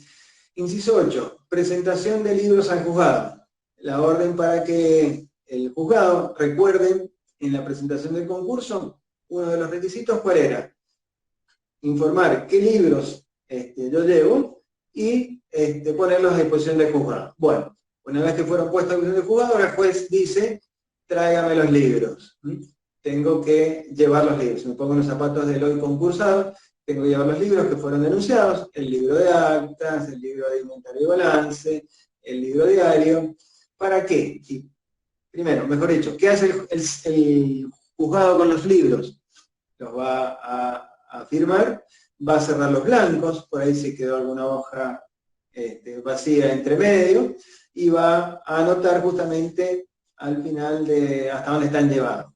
Inciso 8. Presentación de libros al juzgado. La orden para que el juzgado recuerde en la presentación del concurso, uno de los requisitos, ¿cuál era? Informar qué libros yo llevo y ponerlos a disposición del juzgado. Bueno, una vez que fueron puestos a disposición del juzgado, ahora el juez dice, tráigame los libros. Tengo que llevar los libros. Me pongo los zapatos del hoy concursado, tengo que llevar los libros que fueron denunciados, el libro de actas, el libro de inventario y balance, el libro diario. ¿Para qué? Y, primero, mejor dicho, ¿qué hace el juzgado con los libros? Los va a firmar, va a cerrar los blancos, por ahí si quedó alguna hoja vacía entre medio, y va a anotar justamente al final de hasta dónde están llevados.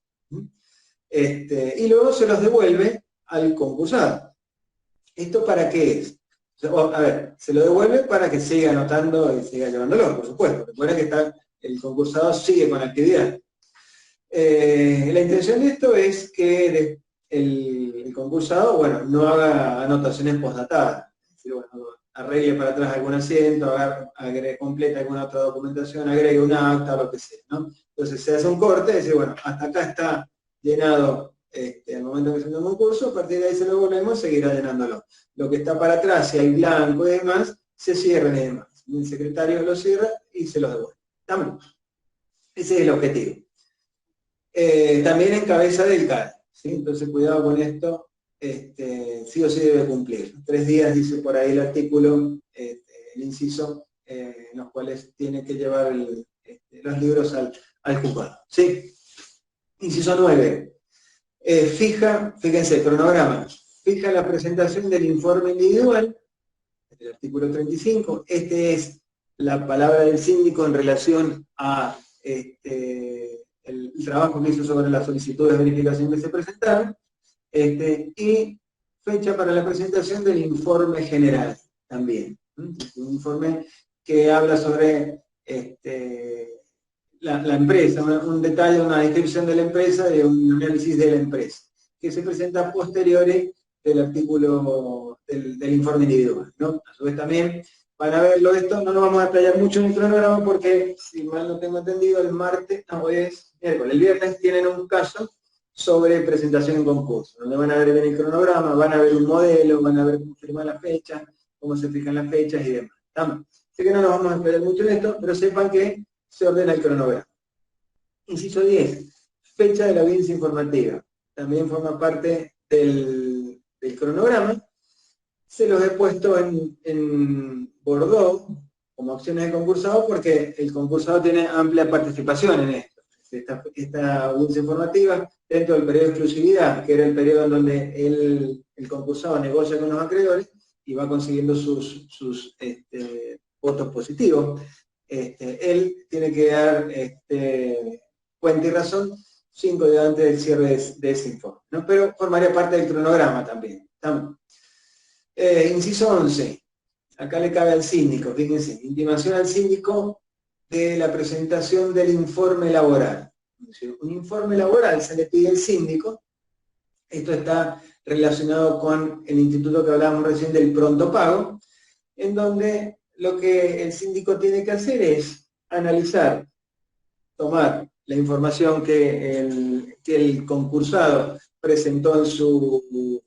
Y luego se los devuelve al concursado. ¿Esto para qué es? A ver, se lo devuelve para que siga anotando y siga llevándolo, por supuesto. Recuerden que el concursado sigue con la actividad. La intención de esto es que el concursado, bueno, no haga anotaciones postdatadas. Es decir, bueno, arregle para atrás algún asiento, complete alguna otra documentación, agregue un acta, lo que sea, ¿no? Entonces se hace un corte, y dice, bueno, hasta acá está llenado al momento que se un concurso, a partir de ahí se lo volvemos, seguirá llenándolo. Lo que está para atrás, si hay blanco y demás, se cierra y demás. El secretario lo cierra y se lo devuelve. ¿Estamos? Ese es el objetivo. También en cabeza del CAD, ¿sí? Entonces cuidado con esto, sí o sí debe cumplir. 3 días, dice por ahí el artículo, el inciso, en los cuales tiene que llevar los libros al juzgado. ¿Sí? Inciso 9. Fíjense, cronograma. Fija la presentación del informe individual, el artículo 35. Este es la palabra del síndico en relación a el trabajo que hizo sobre las solicitudes de verificación que se presentaron, y fecha para la presentación del informe general también. Un informe que habla sobre la empresa, un detalle, una descripción de la empresa, de un análisis de la empresa, que se presenta posteriores del artículo del informe individual, ¿no? A su vez también, para verlo esto, no nos vamos a detallar mucho en el cronograma porque, si mal no tengo entendido, el martes, no, hoy es miércoles, el viernes tienen un caso sobre presentación en concurso, donde van a ver bien el cronograma, van a ver un modelo, van a ver cómo firman las fechas, cómo se fijan las fechas y demás. ¿Estamos? Así que no nos vamos a detallar mucho en esto, pero sepan que se ordena el cronograma. Inciso 10, fecha de la audiencia informativa. También forma parte del cronograma. Se los he puesto en Bordeaux como opciones de concursado porque el concursado tiene amplia participación en esto. Esta audiencia informativa dentro del periodo de exclusividad, que era el periodo en donde el concursado negocia con los acreedores y va consiguiendo sus votos positivos. Él tiene que dar cuenta y razón 5 días antes del cierre de ese informe, ¿no? Pero formaría parte del cronograma también. ¿Estamos? Inciso 11. Acá le cabe al síndico, fíjense, intimación al síndico de la presentación del informe laboral. Un informe laboral se le pide al síndico. Esto está relacionado con el instituto que hablábamos recién del pronto pago, en donde lo que el síndico tiene que hacer es analizar, tomar la información que el concursado presentó en su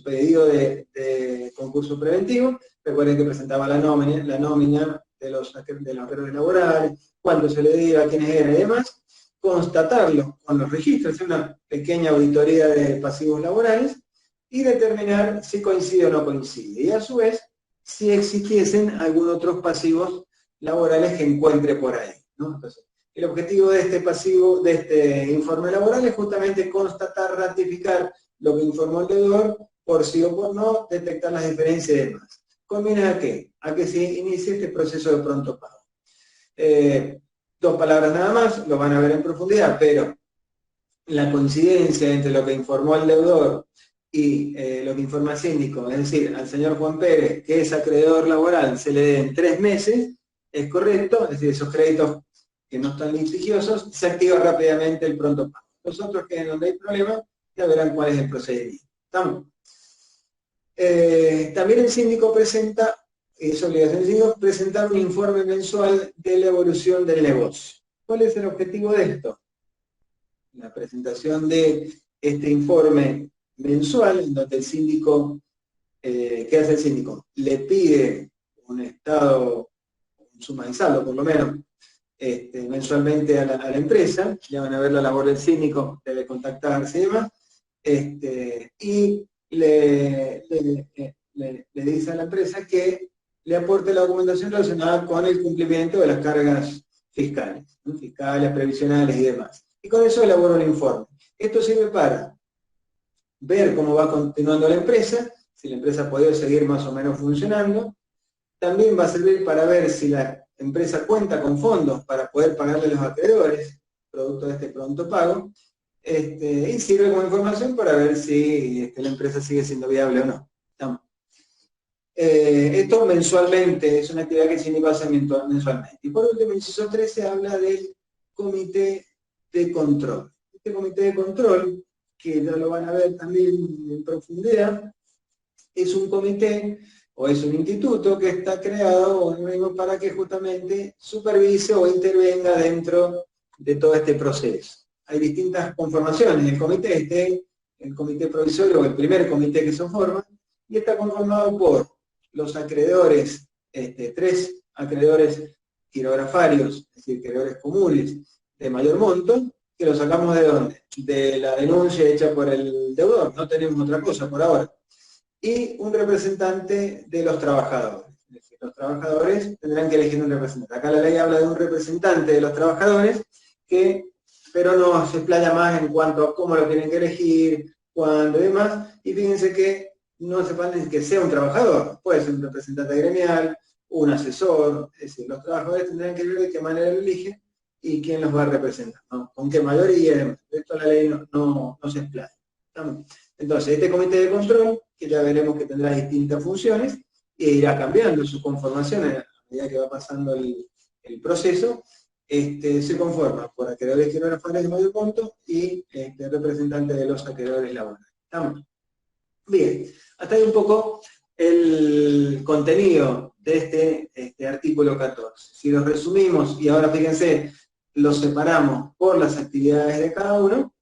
pedido de concurso preventivo. Recuerden que presentaba la nómina de los acreedores laborales, cuándo se le dio, a quiénes eran y demás, constatarlo con los registros, hacer una pequeña auditoría de pasivos laborales y determinar si coincide o no coincide. Y a su vez, si existiesen algunos otros pasivos laborales que encuentre por ahí, ¿no? Entonces, el objetivo de este informe laboral es justamente constatar, ratificar lo que informó el deudor, por sí o por no, detectar las diferencias y demás. ¿Conviene a qué? A que se inicie este proceso de pronto pago. 2 palabras nada más, lo van a ver en profundidad, pero la coincidencia entre lo que informó el deudor y lo que informa el síndico, es decir, al señor Juan Pérez, que es acreedor laboral, se le den 3 meses, es correcto, es decir, esos créditos que no están litigiosos, se activa rápidamente el pronto pago. Los otros que donde hay problema, ya verán cuál es el procedimiento. ¿Estamos? También el síndico presenta, es obligación del síndico, presentar un informe mensual de la evolución del negocio. ¿Cuál es el objetivo de esto? La presentación de este informe mensual, en donde el síndico, ¿qué hace el síndico? Le pide un estado, un suma de saldo por lo menos, mensualmente a la empresa. Ya van a ver la labor del síndico, debe contactarse y demás, y le dice a la empresa que le aporte la documentación relacionada con el cumplimiento de las cargas fiscales, ¿no? Fiscales, previsionales y demás. Y con eso elabora un informe. Esto sirve para ver cómo va continuando la empresa, si la empresa ha podido seguir más o menos funcionando. También va a servir para ver si la empresa cuenta con fondos para poder pagarle a los acreedores, producto de este pronto pago, y sirve como información para ver si la empresa sigue siendo viable o no. ¿Estamos? Esto mensualmente, es una actividad que el síndico hace mensualmente. Y por último, el inciso 13 habla del comité de control. Este comité de control, que ya lo van a ver también en profundidad, es un comité o es un instituto que está creado para que justamente supervise o intervenga dentro de todo este proceso. hay distintas conformaciones. El comité el comité provisorio, o el primer comité que se forma, y está conformado por los acreedores, 3 acreedores quirografarios, es decir, acreedores comunes de mayor monto, que lo sacamos ¿de dónde? De la denuncia hecha por el deudor, no tenemos otra cosa por ahora. Y un representante de los trabajadores. Es decir, los trabajadores tendrán que elegir un representante. Acá la ley habla de un representante de los trabajadores, pero no se explaya más en cuanto a cómo lo tienen que elegir, cuándo y demás. Y fíjense que no hace falta que sea un trabajador, puede ser un representante gremial, un asesor, es decir, los trabajadores tendrán que ver de qué manera lo eligen y quién los va a representar, ¿no? Con qué mayoría, esto la ley no se explaya. Entonces, este comité de control, que ya veremos que tendrá distintas funciones, e irá cambiando su conformación a medida que va pasando el proceso, se conforma por acreedores quirografarios de mayor monto y representantes de los acreedores laborales. ¿Estamos? Bien, hasta ahí un poco el contenido de este artículo 14. Si lo resumimos, y ahora fíjense, lo separamos por las actividades de cada uno,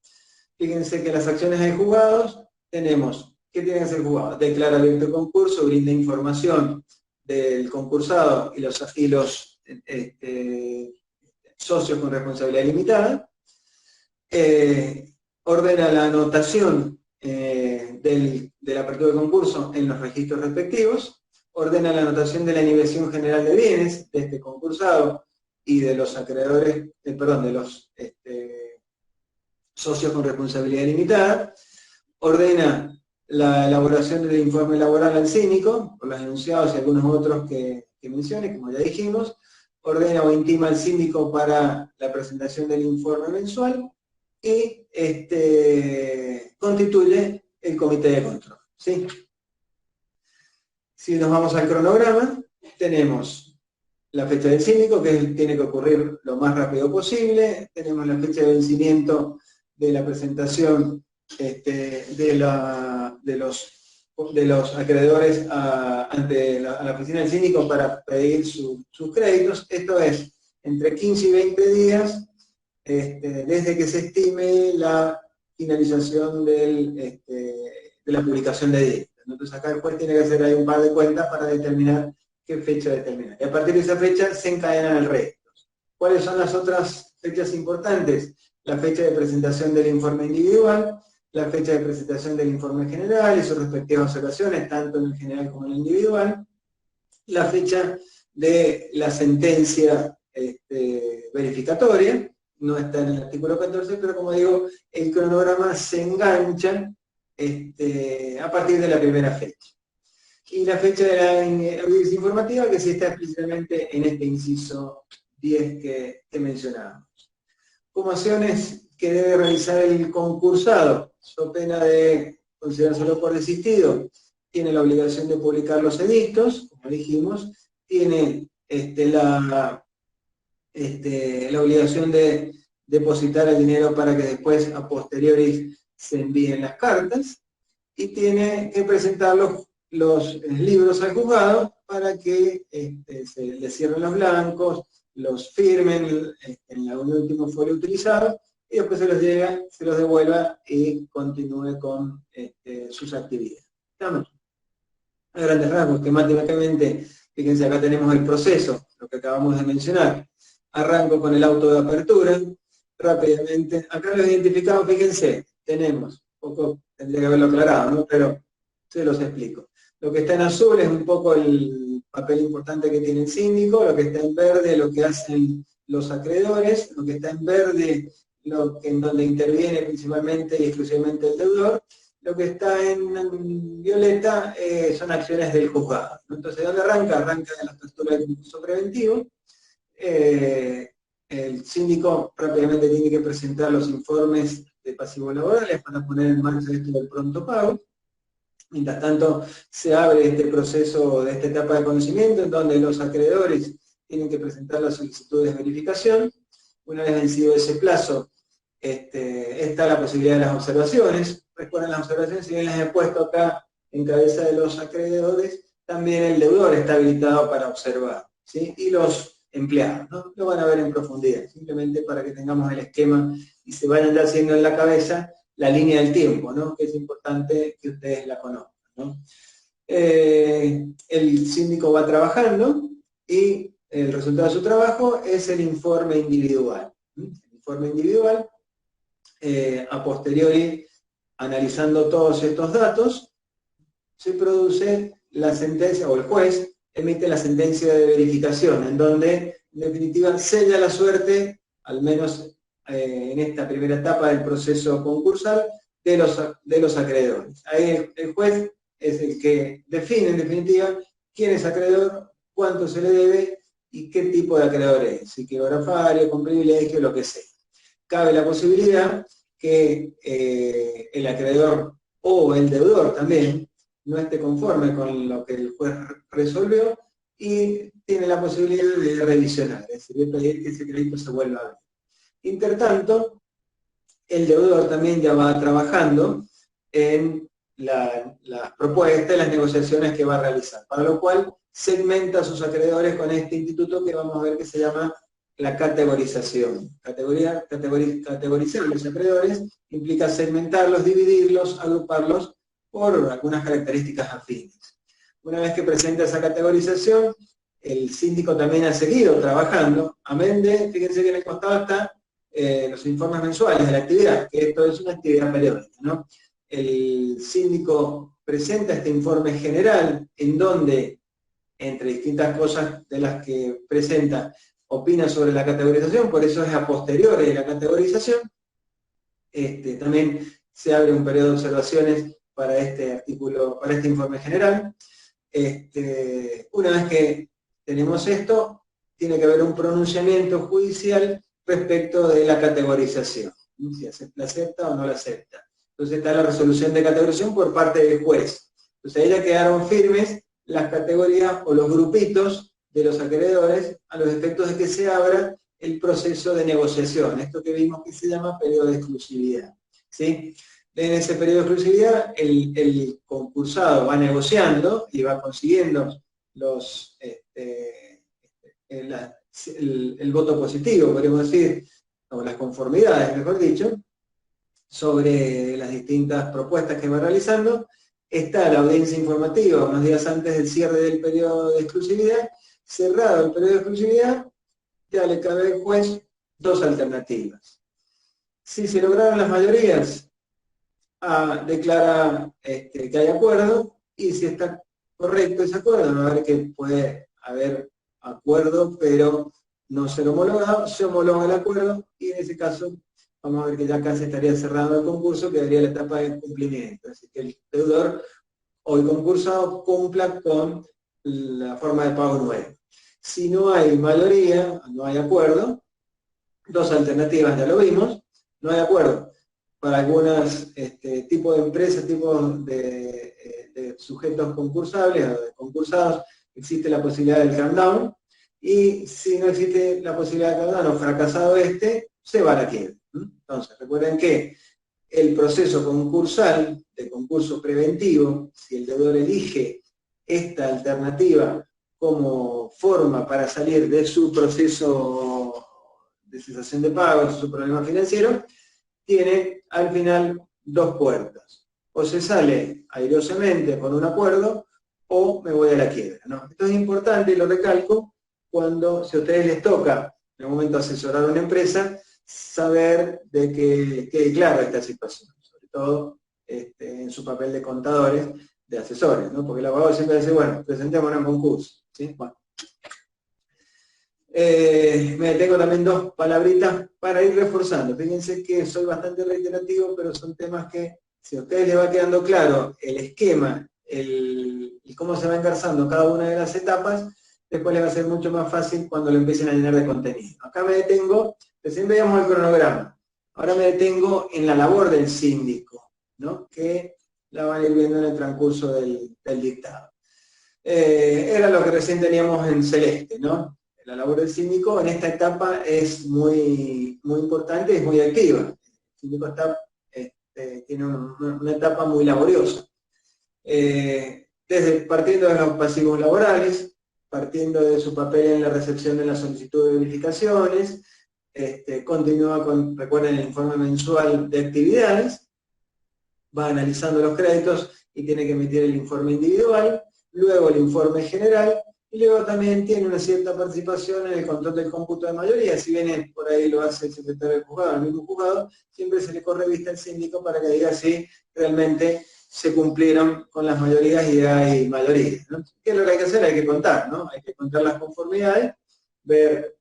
fíjense que las acciones de juzgados tenemos, ¿qué tiene que ser juzgado? Declara abierto el concurso, brinda información del concursado y los socios con responsabilidad limitada, ordena la anotación de la apertura del concurso en los registros respectivos, ordena la anotación de la inhibición general de bienes de este concursado y de los acreedores, de los socios con responsabilidad limitada, ordena la elaboración del informe laboral al síndico, por los enunciados y algunos otros que mencione, como ya dijimos, ordena o intima al síndico para la presentación del informe mensual y constituye el comité de control, ¿sí? Si nos vamos al cronograma, tenemos la fecha del síndico, que tiene que ocurrir lo más rápido posible, tenemos la fecha de vencimiento de la presentación de los acreedores ante la oficina del síndico para pedir sus créditos. Esto es entre 15 y 20 días desde que se estime la finalización de la publicación de edicto. Entonces acá el juez tiene que hacer ahí un par de cuentas para determinar qué fecha determinar. Y a partir de esa fecha se encadenan el resto. ¿Cuáles son las otras fechas importantes? La fecha de presentación del informe individual, la fecha de presentación del informe general y sus respectivas observaciones, tanto en el general como en el individual, la fecha de la sentencia verificatoria, no está en el artículo 14, pero como digo, el cronograma se engancha a partir de la primera fecha. Y la fecha de la audiencia informativa, que sí está explícitamente en este inciso 10 que mencionábamos. Como acciones que debe realizar el concursado, so pena de considerárselo por desistido, tiene la obligación de publicar los edictos, como dijimos, tiene la obligación de depositar el dinero para que después, a posteriori, se envíen las cartas, y tiene que presentar los libros al juzgado para que se le cierren los blancos, los firmen en el último folio utilizado, y después se los devuelva y continúe con sus actividades. ¿Estamos? A grandes rasgos, temáticamente, fíjense, acá tenemos el proceso, lo que acabamos de mencionar. Arranco con el auto de apertura, rápidamente. Acá los identificados, fíjense, tenemos, poco tendría que haberlo aclarado, ¿no? Pero se los explico. Lo que está en azul es un poco el papel importante que tiene el síndico, lo que está en verde, lo que hacen los acreedores, lo que está en verde, en donde interviene principalmente y exclusivamente el deudor, lo que está en violeta son acciones del juzgado, ¿no? Entonces, ¿de dónde arranca? Arranca de la apertura del concurso preventivo. El síndico rápidamente tiene que presentar los informes de pasivos laborales para poner en marcha esto del pronto pago. Mientras tanto, se abre este proceso de esta etapa de conocimiento, en donde los acreedores tienen que presentar las solicitudes de verificación. Una vez vencido ese plazo, está la posibilidad de las observaciones. Recuerden, las observaciones, si bien las he puesto acá en cabeza de los acreedores, también el deudor está habilitado para observar, ¿sí? Y los empleados, ¿no? Lo van a ver en profundidad, simplemente para que tengamos el esquema y se vayan ya haciendo en la cabeza la línea del tiempo, ¿no? Que es importante que ustedes la conozcan, ¿no? El síndico va trabajando y el resultado de su trabajo es el informe individual. El informe individual, a posteriori, analizando todos estos datos, se produce la sentencia, o el juez emite la sentencia de verificación, en donde, en definitiva, sella la suerte, al menos en esta primera etapa del proceso concursal, de los acreedores. Ahí el juez es el que define, en definitiva, quién es acreedor, cuánto se le debe y qué tipo de acreedor es, si quirografario, con privilegio, lo que sea. Cabe la posibilidad que el acreedor o el deudor también no esté conforme con lo que el juez resolvió y tiene la posibilidad de revisionar, es decir, de pedir que ese crédito se vuelva a ver. Intertanto, el deudor también ya va trabajando en las propuestas, las negociaciones que va a realizar, para lo cual segmenta a sus acreedores con este instituto que vamos a ver que se llama la categorización. Categorizar los acreedores implica segmentarlos, dividirlos, agruparlos por algunas características afines. Una vez que presenta esa categorización, el síndico también ha seguido trabajando, amén de, fíjense que en el costado está los informes mensuales de la actividad, que esto es una actividad periódica, ¿no? El síndico presenta este informe general en donde, entre distintas cosas de las que presenta, opina sobre la categorización, por eso es a posteriori de la categorización. También se abre un periodo de observaciones para este artículo, para este informe general. Una vez que tenemos esto, tiene que haber un pronunciamiento judicial respecto de la categorización, si la acepta o no la acepta. Entonces está la resolución de categorización por parte del juez. Entonces ahí ya quedaron firmes las categorías o los grupitos de los acreedores a los efectos de que se abra el proceso de negociación, esto que vimos que se llama periodo de exclusividad, ¿sí? En ese periodo de exclusividad el concursado va negociando y va consiguiendo el voto positivo, podríamos decir, o las conformidades, mejor dicho, sobre las distintas propuestas que va realizando. Está la audiencia informativa unos días antes del cierre del periodo de exclusividad. Cerrado el periodo de exclusividad, ya le cabe al juez dos alternativas. Si se lograron las mayorías, declara que hay acuerdo, y si está correcto ese acuerdo, no va a ver que puede haber acuerdo, pero no ser homologado, se homologa el acuerdo, y en ese caso vamos a ver que ya casi estaría cerrado el concurso, quedaría la etapa de cumplimiento. Así que el deudor o el concursado cumpla con la forma de pago nuevo. Si no hay mayoría, no hay acuerdo, dos alternativas ya lo vimos, no hay acuerdo. Para algunos tipos de empresas, tipos de sujetos concursables o de concursados, existe la posibilidad del countdown, y si no existe la posibilidad del countdown o fracasado se va a la quiebra. Entonces, recuerden que el proceso concursal, de concurso preventivo, si el deudor elige esta alternativa como forma para salir de su proceso de cesación de pagos, su problema financiero, tiene al final dos puertas. O se sale airosamente con un acuerdo, o me voy a la quiebra, ¿no? Esto es importante, y lo recalco, si a ustedes les toca en algún momento asesorar a una empresa, saber de que quede clara esta situación, sobre todo en su papel de contadores, de asesores, ¿no? Porque el abogado siempre dice, bueno, presentémonos en concurso, ¿sí? Bueno. Me detengo también dos palabritas para ir reforzando. Fíjense que soy bastante reiterativo, pero son temas que, si a ustedes les va quedando claro el esquema, y cómo se va engarzando cada una de las etapas, después les va a ser mucho más fácil cuando lo empiecen a llenar de contenido. Acá me detengo, recién veíamos el cronograma, ahora me detengo en la labor del síndico, ¿no? Que la van a ir viendo en el transcurso del dictado. Era lo que recién teníamos en celeste, ¿no? La labor del síndico en esta etapa es muy, muy importante, es muy activa. El síndico tiene una etapa muy laboriosa. Partiendo de los pasivos laborales, partiendo de su papel en la recepción de la solicitud de verificaciones, continúa con, recuerden, el informe mensual de actividades, va analizando los créditos y tiene que emitir el informe individual, luego el informe general, y luego también tiene una cierta participación en el control del cómputo de mayoría. Si bien por ahí lo hace el secretario del juzgado, el mismo juzgado, siempre se le corre vista al síndico para que diga si realmente se cumplieron con las mayorías y hay mayorías, ¿no? ¿Qué es lo que hay que hacer? Hay que contar, ¿no? Hay que contar las conformidades, ver,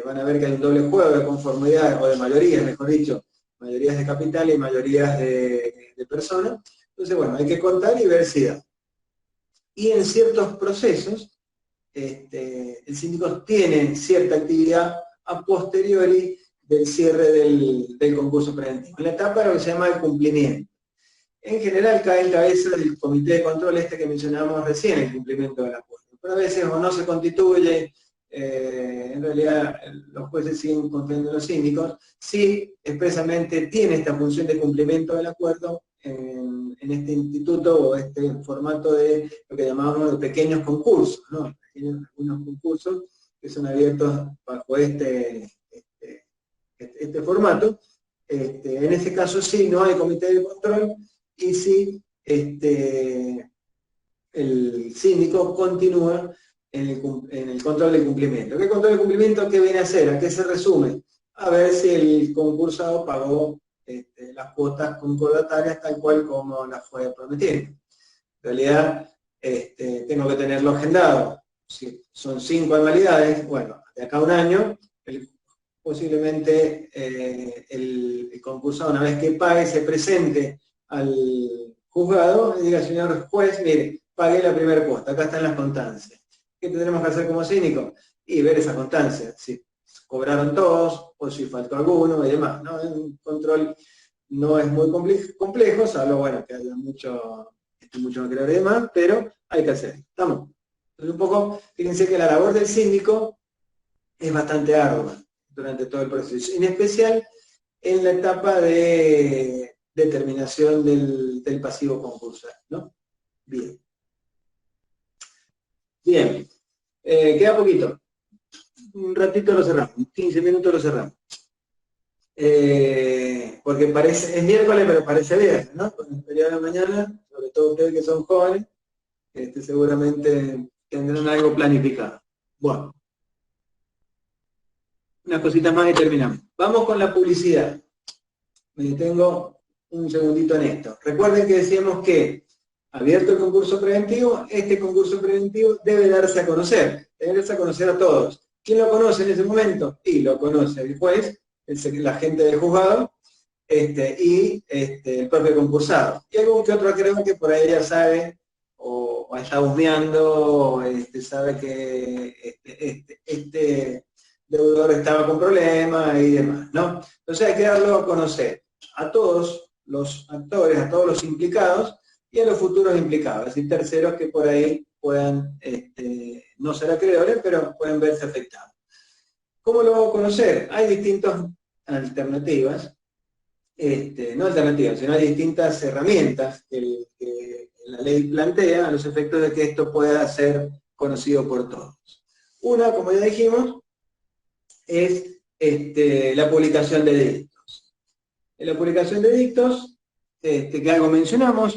van a ver que hay un doble juego de conformidades, o de mayorías, mejor dicho, mayorías de capital y mayorías de personas. Entonces, bueno, hay que contar y ver si da. Y en ciertos procesos, el síndico tiene cierta actividad a posteriori del cierre del concurso preventivo, en la etapa de lo que se llama el cumplimiento. En general cae en cabeza del comité de control que mencionábamos recién, el cumplimiento del acuerdo. Pero a veces o no se constituye, en realidad los jueces siguen confiando en los síndicos, sí expresamente tiene esta función de cumplimiento del acuerdo en este instituto o este formato de lo que llamamos de pequeños concursos, ¿no? Algunos concursos que son abiertos bajo este formato. En ese caso sí, no hay comité de control y sí el síndico continúa en el control del cumplimiento. ¿Qué control del cumplimiento? ¿Qué viene a hacer? ¿A qué se resume? A ver si el concursado pagó las cuotas concordatarias tal cual como las fue prometido. En realidad, tengo que tenerlo agendado. Si son 5 anualidades, bueno, de acá a un año, posiblemente el concursado, una vez que pague, se presente al juzgado y diga: señor juez, mire, pagué la primera cuota, acá están las constancias. ¿Qué tendremos que hacer como síndico? Y ver esas constancias, si cobraron todos o si faltó alguno y demás, ¿no? Un control no es muy complejo, salvo, bueno, que haya mucho no creer y demás, pero hay que hacer. ¿Estamos? Entonces, un poco, fíjense que la labor del síndico es bastante ardua durante todo el proceso, en especial en la etapa de determinación del pasivo concursal, ¿no? Bien. Bien. Queda poquito. Un ratito lo cerramos, 15 minutos lo cerramos. Porque es miércoles, pero parece viernes, ¿no? Con el periodo de la mañana, sobre todo ustedes que son jóvenes, seguramente tendrán algo planificado. Bueno. Unas cositas más y terminamos. Vamos con la publicidad. Me detengo un segundito en esto. Recuerden que decíamos que, abierto el concurso preventivo, este concurso preventivo debe darse a conocer. Debe darse a conocer a todos. ¿Quién lo conoce en ese momento? Y lo conoce el juez, la gente del juzgado, y el propio concursado. Y algún que otro creo que por ahí ya sabe, o está husmeando, o sabe que este deudor estaba con problemas y demás, ¿no? Entonces hay que darlo a conocer a todos los actores, a todos los implicados y a los futuros implicados, es decir, terceros que por ahí puedan no ser acreedores, pero pueden verse afectados. ¿Cómo lo vamos a conocer? Hay distintas alternativas, no alternativas, sino hay distintas herramientas que la ley plantea a los efectos de que esto pueda ser conocido por todos. Una, como ya dijimos, es la publicación de edictos. En la publicación de edictos, que algo mencionamos,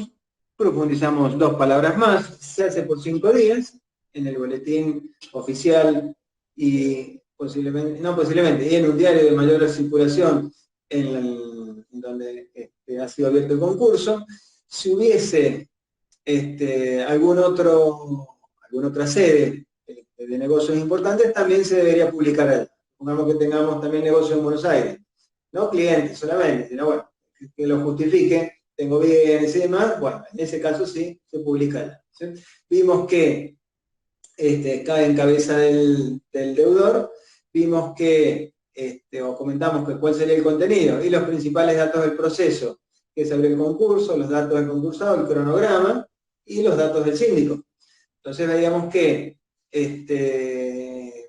profundizamos 2 palabras más, se hace por 5 días, en el boletín oficial y y en un diario de mayor circulación en donde ha sido abierto el concurso. Si hubiese alguna otra sede de negocios importantes, también se debería publicar ahí. Pongamos que tengamos también negocios en Buenos Aires, no clientes solamente, sino bueno, que lo justifique, tengo bienes y demás, bueno, en ese caso sí se publica. ¿Sí? Vimos que cae en cabeza del deudor, vimos que, o comentamos que cuál sería el contenido y los principales datos del proceso, que es el concurso, los datos del concursado, el cronograma y los datos del síndico. Entonces veíamos que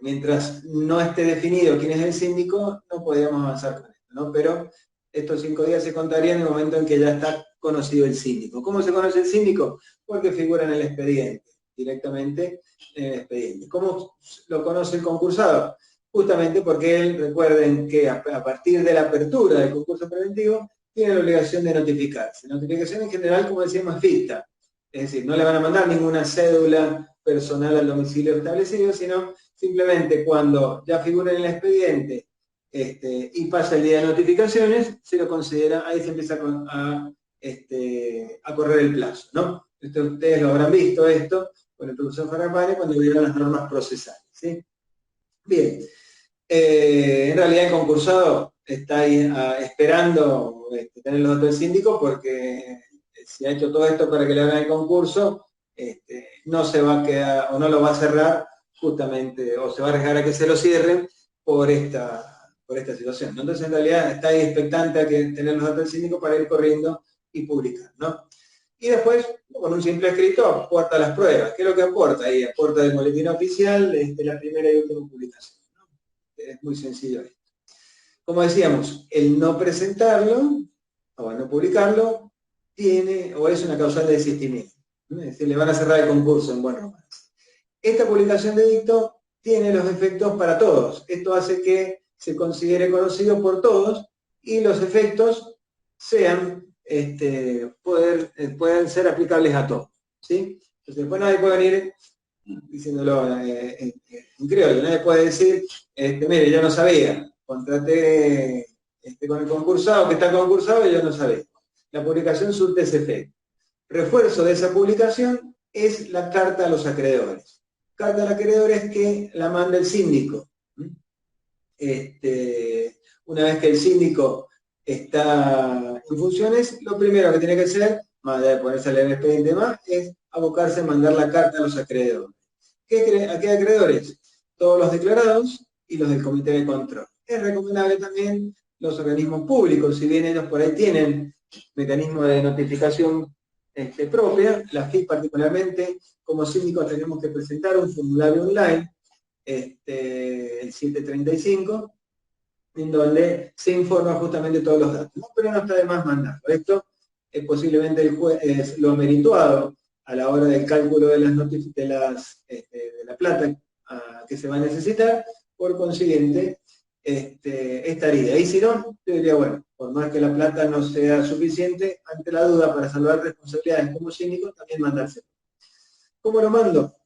mientras no esté definido quién es el síndico, no podíamos avanzar con esto, ¿no? Pero estos 5 días se contarían en el momento en que ya está conocido el síndico. ¿Cómo se conoce el síndico? Porque figura en el expediente, directamente en el expediente. ¿Cómo lo conoce el concursado? justamente porque él, recuerden que a partir de la apertura del concurso preventivo, tiene la obligación de notificarse. Notificación en general, como decíamos, es ficta. Es decir, no le van a mandar ninguna cédula personal al domicilio establecido, sino simplemente cuando ya figura en el expediente y pasa el día de notificaciones, se lo considera, ahí se empieza a correr el plazo, ¿no? Ustedes lo habrán visto esto con el profesor Farapane cuando vieron las normas procesales, ¿sí? Bien, en realidad el concursado está ahí esperando tener los datos del síndico porque si ha hecho todo esto para que le hagan el concurso, no se va a quedar o no lo va a cerrar justamente, o se va a arriesgar a que se lo cierren por esta situación, ¿no? Entonces en realidad está ahí expectante a que tener los datos del síndico para ir corriendo y publicar, ¿no? Y después, con un simple escrito, aporta las pruebas. ¿Qué es lo que aporta? Ahí aporta el boletín oficial, la primera y última publicación, ¿no? Es muy sencillo esto. Como decíamos, el no presentarlo, o el no publicarlo, tiene, o es una causal de desistimiento, ¿no? Es decir, le van a cerrar el concurso en buen romance. Esta publicación de edicto tiene los efectos para todos. Esto hace que se considere conocido por todos y los efectos sean, pueden ser aplicables a todos, ¿sí? Entonces después nadie puede venir diciéndolo en criollo, nadie puede decir, mire, yo no sabía, contraté con el concursado, que está concursado y yo no sabía. La publicación surte ese efecto. Refuerzo de esa publicación es la carta a los acreedores. Carta a los acreedores que la manda el síndico. Una vez que el síndico está en funciones, lo primero que tiene que hacer, más allá de ponerse a leer el expediente más, es abocarse a mandar la carta a los acreedores. ¿A qué acreedores? Todos los declarados y los del comité de control. Es recomendable también los organismos públicos, si bien ellos por ahí tienen mecanismo de notificación propia, la FIP particularmente, como síndicos tenemos que presentar un formulario online, el 735, en donde se informa justamente todos los datos, ¿no? Pero no está de más mandarlo. Esto es posiblemente el juez lo merituado a la hora del cálculo de la plata que se va a necesitar, por consiguiente, estaría. Y si no, yo diría, bueno, por más que la plata no sea suficiente, ante la duda, para salvar responsabilidades como síndico, también mandárselo. ¿Cómo lo mando?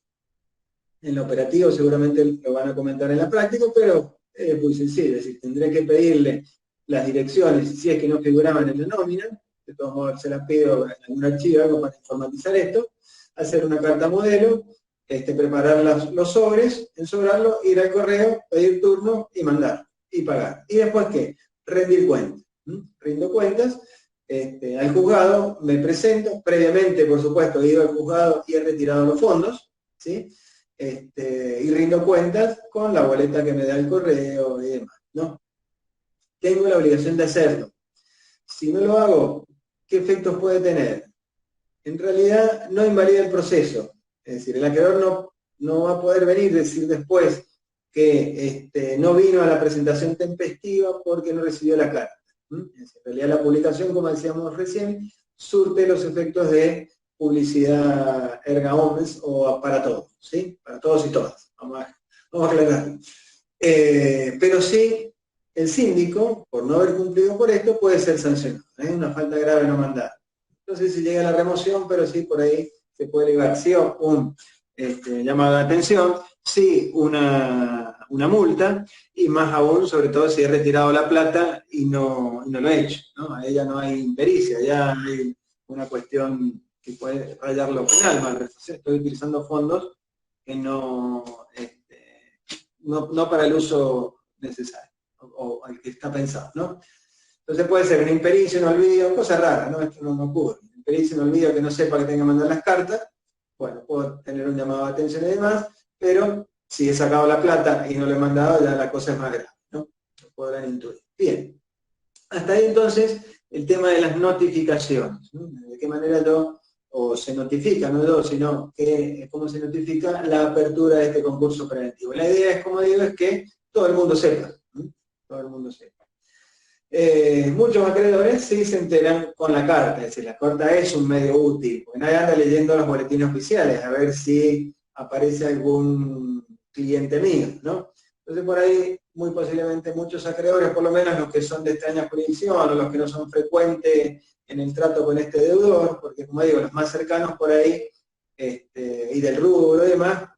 En lo operativo seguramente lo van a comentar en la práctica, pero es muy sencillo, es decir, tendré que pedirle las direcciones, si es que no figuraban en la nómina, de todos modos se las pido en algún archivo, algo para informatizar esto, hacer una carta modelo, preparar los sobres, ensobrarlo, ir al correo, pedir turno y mandar, y pagar. ¿Y después qué? Rendir cuentas. Rindo cuentas, al juzgado me presento, previamente, por supuesto, he ido al juzgado y he retirado los fondos, ¿sí? Y rindo cuentas con la boleta que me da el correo y demás, ¿no? Tengo la obligación de hacerlo. Si no lo hago, ¿qué efectos puede tener? En realidad no invalida el proceso. Es decir, el acreedor no va a poder venir a decir después que no vino a la presentación tempestiva porque no recibió la carta. En realidad la publicación, como decíamos recién, surte los efectos de publicidad erga omnes o para todos, ¿sí? Para todos y todas. Vamos a aclarar. Pero sí, el síndico, por no haber cumplido por esto, puede ser sancionado. Es una falta grave no mandar. Entonces si llega a la remoción, pero sí por ahí se puede elevar sí un llamado de atención, sí una multa, y más aún, sobre todo si he retirado la plata y no lo he hecho, ¿no? Ahí ya no hay impericia, ya hay una cuestión que puede rayar lo penal, mal, estoy utilizando fondos que no para el uso necesario, o el que está pensado, ¿no? Entonces puede ser una impericia, un olvido, cosa rara, ¿no? Esto no ocurre. Impericia, un olvido que no sepa que tenga que mandar las cartas, bueno, puedo tener un llamado de atención y demás, pero si he sacado la plata y no lo he mandado, ya la cosa es más grave, ¿no? Lo podrán intuir. Bien. Hasta ahí entonces el tema de las notificaciones, ¿no? De qué manera o se notifica, no yo, sino cómo se notifica la apertura de este concurso preventivo. La idea es, como digo, es que todo el mundo sepa, ¿no? Todo el mundo sepa. Muchos acreedores sí se enteran con la carta, es decir, la carta es un medio útil, porque nadie anda leyendo los boletines oficiales a ver si aparece algún cliente mío, ¿no? Entonces por ahí, muy posiblemente muchos acreedores, por lo menos los que son de extraña jurisdicción o los que no son frecuentes en el trato con este deudor, porque como digo, los más cercanos por ahí, y del rubro y demás,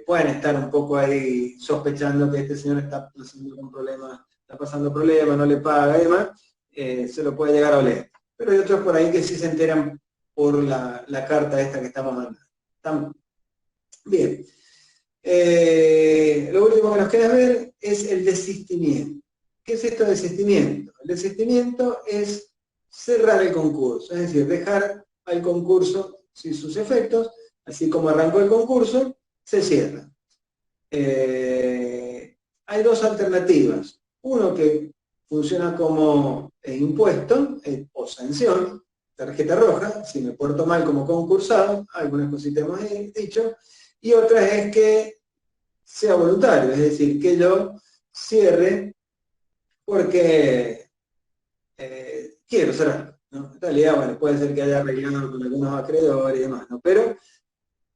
pueden estar un poco ahí sospechando que este señor está pasando problemas, no le paga y demás, se lo puede llegar a oler. Pero hay otros por ahí que sí se enteran por la carta esta que estamos mandando. ¿Estamos? Bien. Lo último que nos queda ver es el desistimiento. ¿Qué es esto de desistimiento? El desistimiento es cerrar el concurso, es decir, dejar al concurso sin sus efectos, así como arrancó el concurso, se cierra. Hay dos alternativas. Uno que funciona como impuesto o sanción, tarjeta roja, si me porto mal como concursado, algunas cositas hemos dicho, y otra es que sea voluntario, es decir, que yo cierre porque quiero cerrar, ¿no? En realidad, bueno, puede ser que haya arreglado con algunos acreedores y demás, ¿no? Pero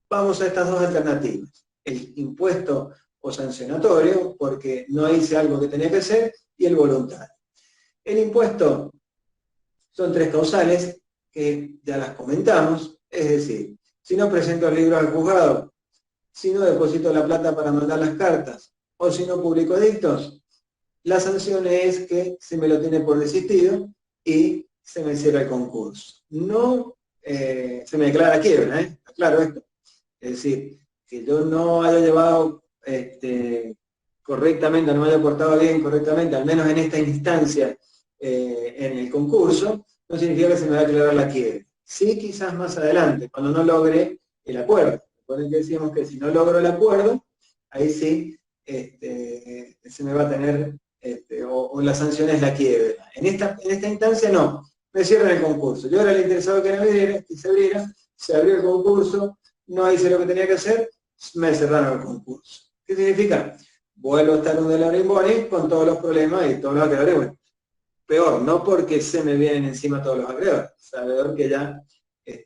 vamos a estas dos alternativas. El impuesto o sancionatorio, porque no hice algo que tenía que hacer, y el voluntario. El impuesto son tres causales que ya las comentamos, es decir, si no presento el libro al juzgado, si no deposito la plata para mandar las cartas, o si no publico edictos, la sanción es que se me lo tiene por desistido y se me cierra el concurso. No se me declara quiebra, aclaro esto. Es decir, que yo no haya llevado correctamente, no me haya portado bien correctamente, al menos en esta instancia en el concurso, no significa que se me va a declarar la quiebra. Sí, quizás más adelante, cuando no logre el acuerdo. Recuerden que decíamos que si no logro el acuerdo, ahí sí se me va a tener, o la sanción es la quiebra. En esta instancia no, me cierran el concurso. Yo era el interesado que se abrió el concurso, no hice lo que tenía que hacer, me cerraron el concurso. ¿Qué significa? Vuelvo a estar un delario boni con todos los problemas y todos los acreedores. Bueno, peor, no porque se me vienen encima todos los acreedores, sabedor que ya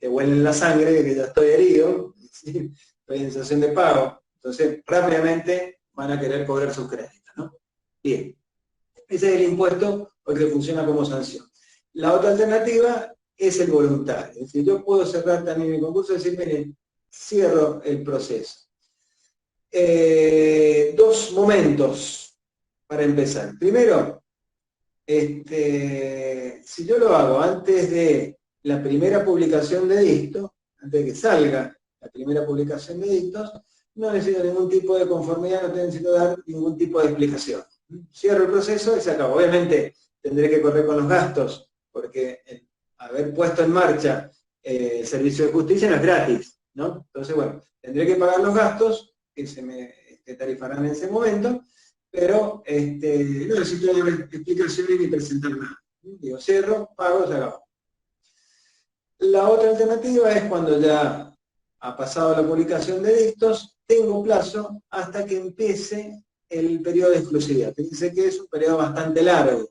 huelen la sangre, que ya estoy herido, ¿sí? Estoy en situación de pago, entonces rápidamente van a querer cobrar sus créditos, ¿no? Bien, ese es el impuesto porque funciona como sanción. La otra alternativa es el voluntario, es decir, yo puedo cerrar también mi concurso y decir, miren, cierro el proceso. Dos momentos para empezar. Primero, si yo lo hago antes de la primera publicación de edicto, antes de que salga la primera publicación de edictos, no necesito ningún tipo de conformidad, no necesito dar ningún tipo de explicación. Cierro el proceso y se acaba. Obviamente tendré que correr con los gastos, porque haber puesto en marcha el servicio de justicia no es gratis, ¿no? Entonces, bueno, tendré que pagar los gastos que se me tarifarán en ese momento, pero no necesito dar explicaciones ni presentar nada. Digo, cierro, pago, se acabó. La otra alternativa es cuando ya ha pasado la publicación de edictos, tengo plazo hasta que empiece el periodo de exclusividad. Fíjense que es un periodo bastante largo,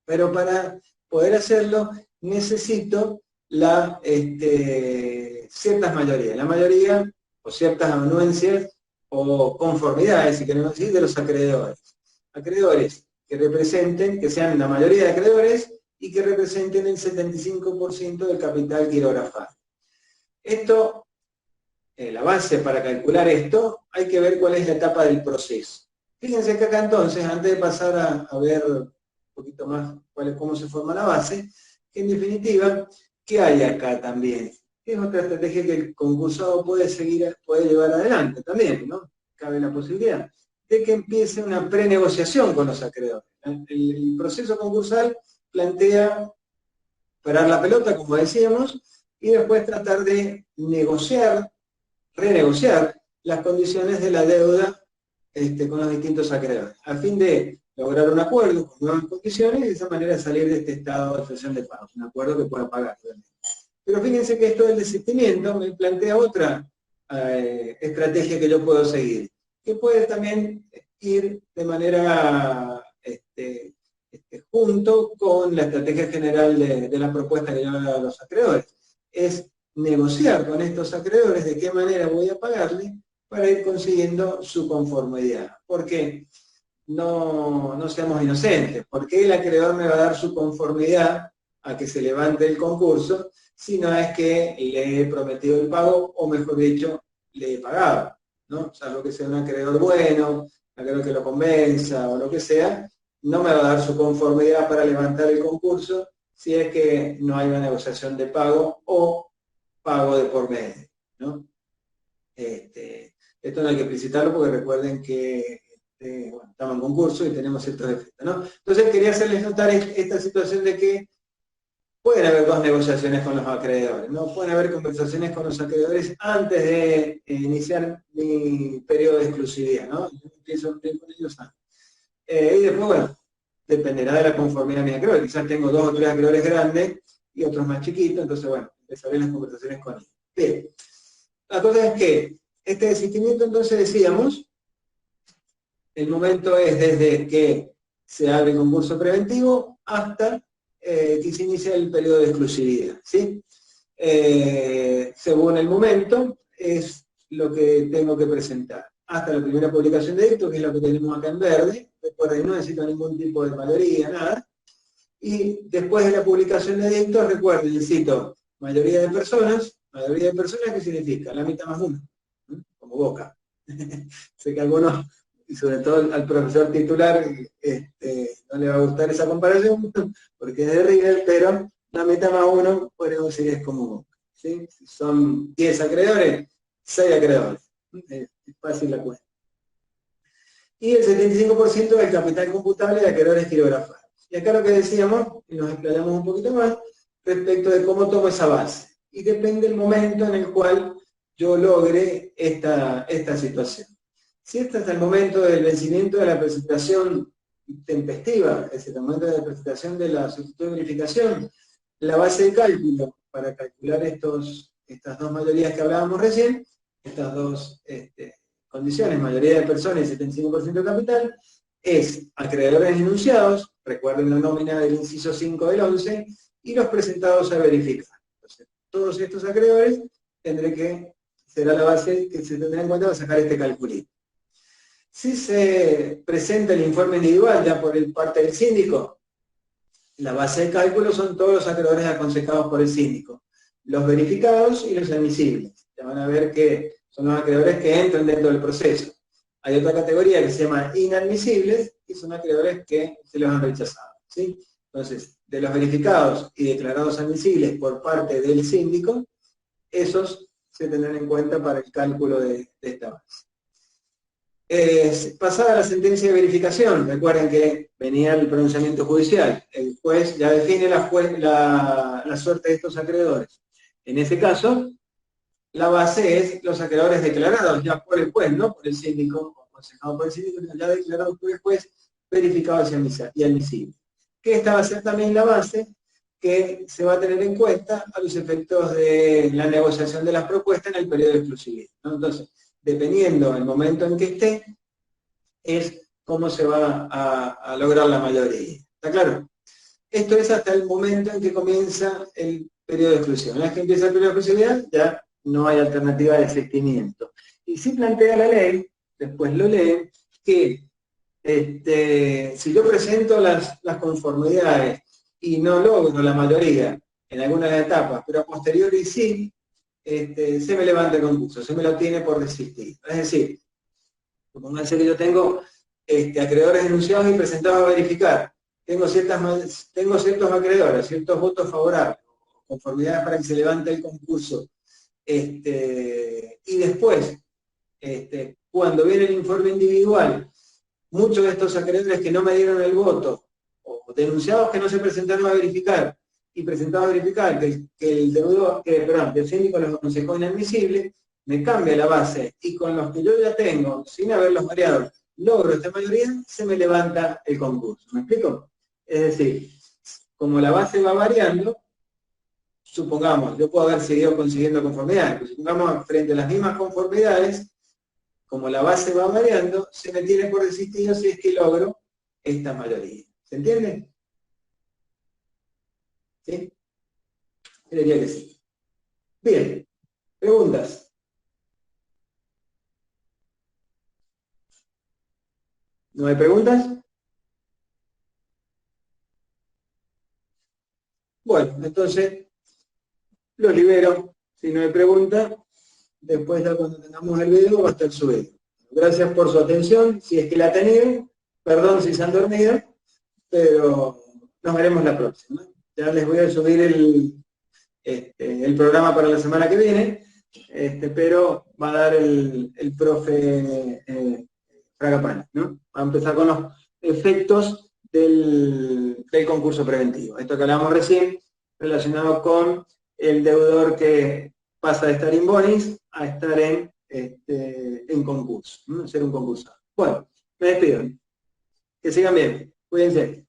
pero para poder hacerlo necesito ciertas mayorías. La mayoría, o ciertas anuencias, o conformidades, si queremos decir, de los acreedores. Acreedores que representen, que sean la mayoría de acreedores, y que representen el 75% del capital quirografado. Esto, la base para calcular esto, hay que ver cuál es la etapa del proceso. Fíjense que acá entonces, antes de pasar a ver un poquito más cómo se forma la base, que en definitiva, ¿qué hay acá también? Es otra estrategia que el concursado puede llevar adelante también, ¿no? Cabe la posibilidad de que empiece una prenegociación con los acreedores. El proceso concursal plantea parar la pelota, como decíamos, y después tratar de renegociar las condiciones de la deuda con los distintos acreedores, a fin de lograr un acuerdo con nuevas condiciones y de esa manera salir de este estado de excepción de pago, un acuerdo que pueda pagar. Pero fíjense que esto del desistimiento me plantea otra estrategia que yo puedo seguir, que puede también ir de manera junto con la estrategia general de la propuesta que yo le hago a los acreedores. Es negociar con estos acreedores de qué manera voy a pagarle para ir consiguiendo su conformidad. ¿Por qué? No seamos inocentes. ¿Por qué el acreedor me va a dar su conformidad a que se levante el concurso si no es que le he prometido el pago, o mejor dicho, le he pagado, ¿no? Salvo que sea un acreedor bueno, acreedor que lo convenza o lo que sea, no me va a dar su conformidad para levantar el concurso si es que no hay una negociación de pago o pago de por medio, ¿no? Esto no hay que explicitarlo porque recuerden que bueno, estamos en concurso y tenemos ciertos efectos, ¿no? Entonces quería hacerles notar esta situación de que pueden haber dos negociaciones con los acreedores, ¿no? Pueden haber conversaciones con los acreedores antes de iniciar mi periodo de exclusividad, ¿no? Yo empiezo a cumplir con ellos antes. Y después, bueno, dependerá de la conformidad de mi acreedor. Quizás tengo 2 o 3 acreedores grandes y otros más chiquitos, entonces, bueno, empezaré las conversaciones con ellos. Bien, la cosa es que este desistimiento, entonces decíamos, el momento es desde que se abre el concurso preventivo hasta que se inicia el periodo de exclusividad, ¿sí? Según el momento, es lo que tengo que presentar. Hasta la primera publicación de edicto, que es lo que tenemos acá en verde. Recuerden, no necesito ningún tipo de mayoría, nada. Y después de la publicación de edicto, recuerden, necesito mayoría de personas. Mayoría de personas, ¿qué significa? La mitad más uno, ¿no? Como Boca. Sé que algunos, y sobre todo al profesor titular, no le va a gustar esa comparación, porque es de River, pero la mitad más uno, podemos decir, es como Boca, ¿sí? Si son 10 acreedores, 6 acreedores. Es fácil la cuenta. Y el 75% del capital computable de acreedores quirografados. Y acá lo que decíamos, y nos explayamos un poquito más, respecto de cómo tomo esa base. Y depende del momento en el cual yo logre esta situación. Si este es el momento del vencimiento de la presentación tempestiva, es decir, el momento de la presentación de la solicitud de verificación, la base de cálculo para calcular estas dos mayorías que hablábamos recién, estas dos condiciones, mayoría de personas y 75% de capital, es acreedores enunciados, recuerden la nómina del inciso 5 del 11, y los presentados a verificar. Entonces, todos estos acreedores será la base que se tendrá en cuenta para sacar este calculito. Si se presenta el informe individual ya por parte del síndico, la base de cálculo son todos los acreedores aconsejados por el síndico, los verificados y los admisibles. Ya van a ver que son los acreedores que entran dentro del proceso. Hay otra categoría que se llama inadmisibles, y son acreedores que se los han rechazado, ¿sí? Entonces, de los verificados y declarados admisibles por parte del síndico, esos se tendrán en cuenta para el cálculo de esta base. Pasada la sentencia de verificación, recuerden que venía el pronunciamiento judicial, el juez ya define la suerte de estos acreedores. En ese caso, la base es los acreedores declarados ya por el juez, no por el síndico, o aconsejado por el síndico, ya declarados por el juez, verificados y admisibles. Que esta va a ser también la base que se va a tener en cuenta a los efectos de la negociación de las propuestas en el periodo de exclusividad, ¿no? Entonces, dependiendo del momento en que esté, es cómo se va a lograr la mayoría. ¿Está claro? Esto es hasta el momento en que comienza el periodo de exclusión. Una vez que empieza el periodo de exclusividad, ya no hay alternativa de desistimiento. Y si plantea la ley, después lo leen, que si yo presento las conformidades y no logro la mayoría en alguna de las etapas, pero a posteriori sí, se me levanta el concurso, se me lo tiene por desistir. Es decir, supónganse que yo tengo acreedores denunciados y presentados a verificar. Tengo ciertos acreedores, ciertos votos favorables, conformidades para que se levante el concurso. Y después, cuando viene el informe individual, muchos de estos acreedores que no me dieron el voto, o denunciados que no se presentaron a verificar, y presentados a verificar que el síndico los aconsejó inadmisibles, me cambia la base, y con los que yo ya tengo, sin haberlos variado, logro esta mayoría, se me levanta el concurso. ¿Me explico? Es decir, como la base va variando, supongamos, yo puedo haber seguido consiguiendo conformidades, pero supongamos frente a las mismas conformidades, como la base va variando, se me tiene por desistido si es que logro esta mayoría. ¿Se entiende? ¿Sí? Diría que sí. Bien, preguntas. ¿No hay preguntas? Bueno, entonces los libero. Si no hay pregunta, después ya cuando tengamos el video va a estar subido. Gracias por su atención, si es que la ha tenido. Perdón si se han dormido, pero nos veremos la próxima. Ya les voy a subir el programa para la semana que viene, pero va a dar el profe Fragapane, ¿no? Va a empezar con los efectos del concurso preventivo. Esto que hablamos recién, relacionado con el deudor que pasa de estar in bonis a estar en concurso, ¿no? Ser un concursado. Bueno, me despido. Que sigan bien. Cuídense.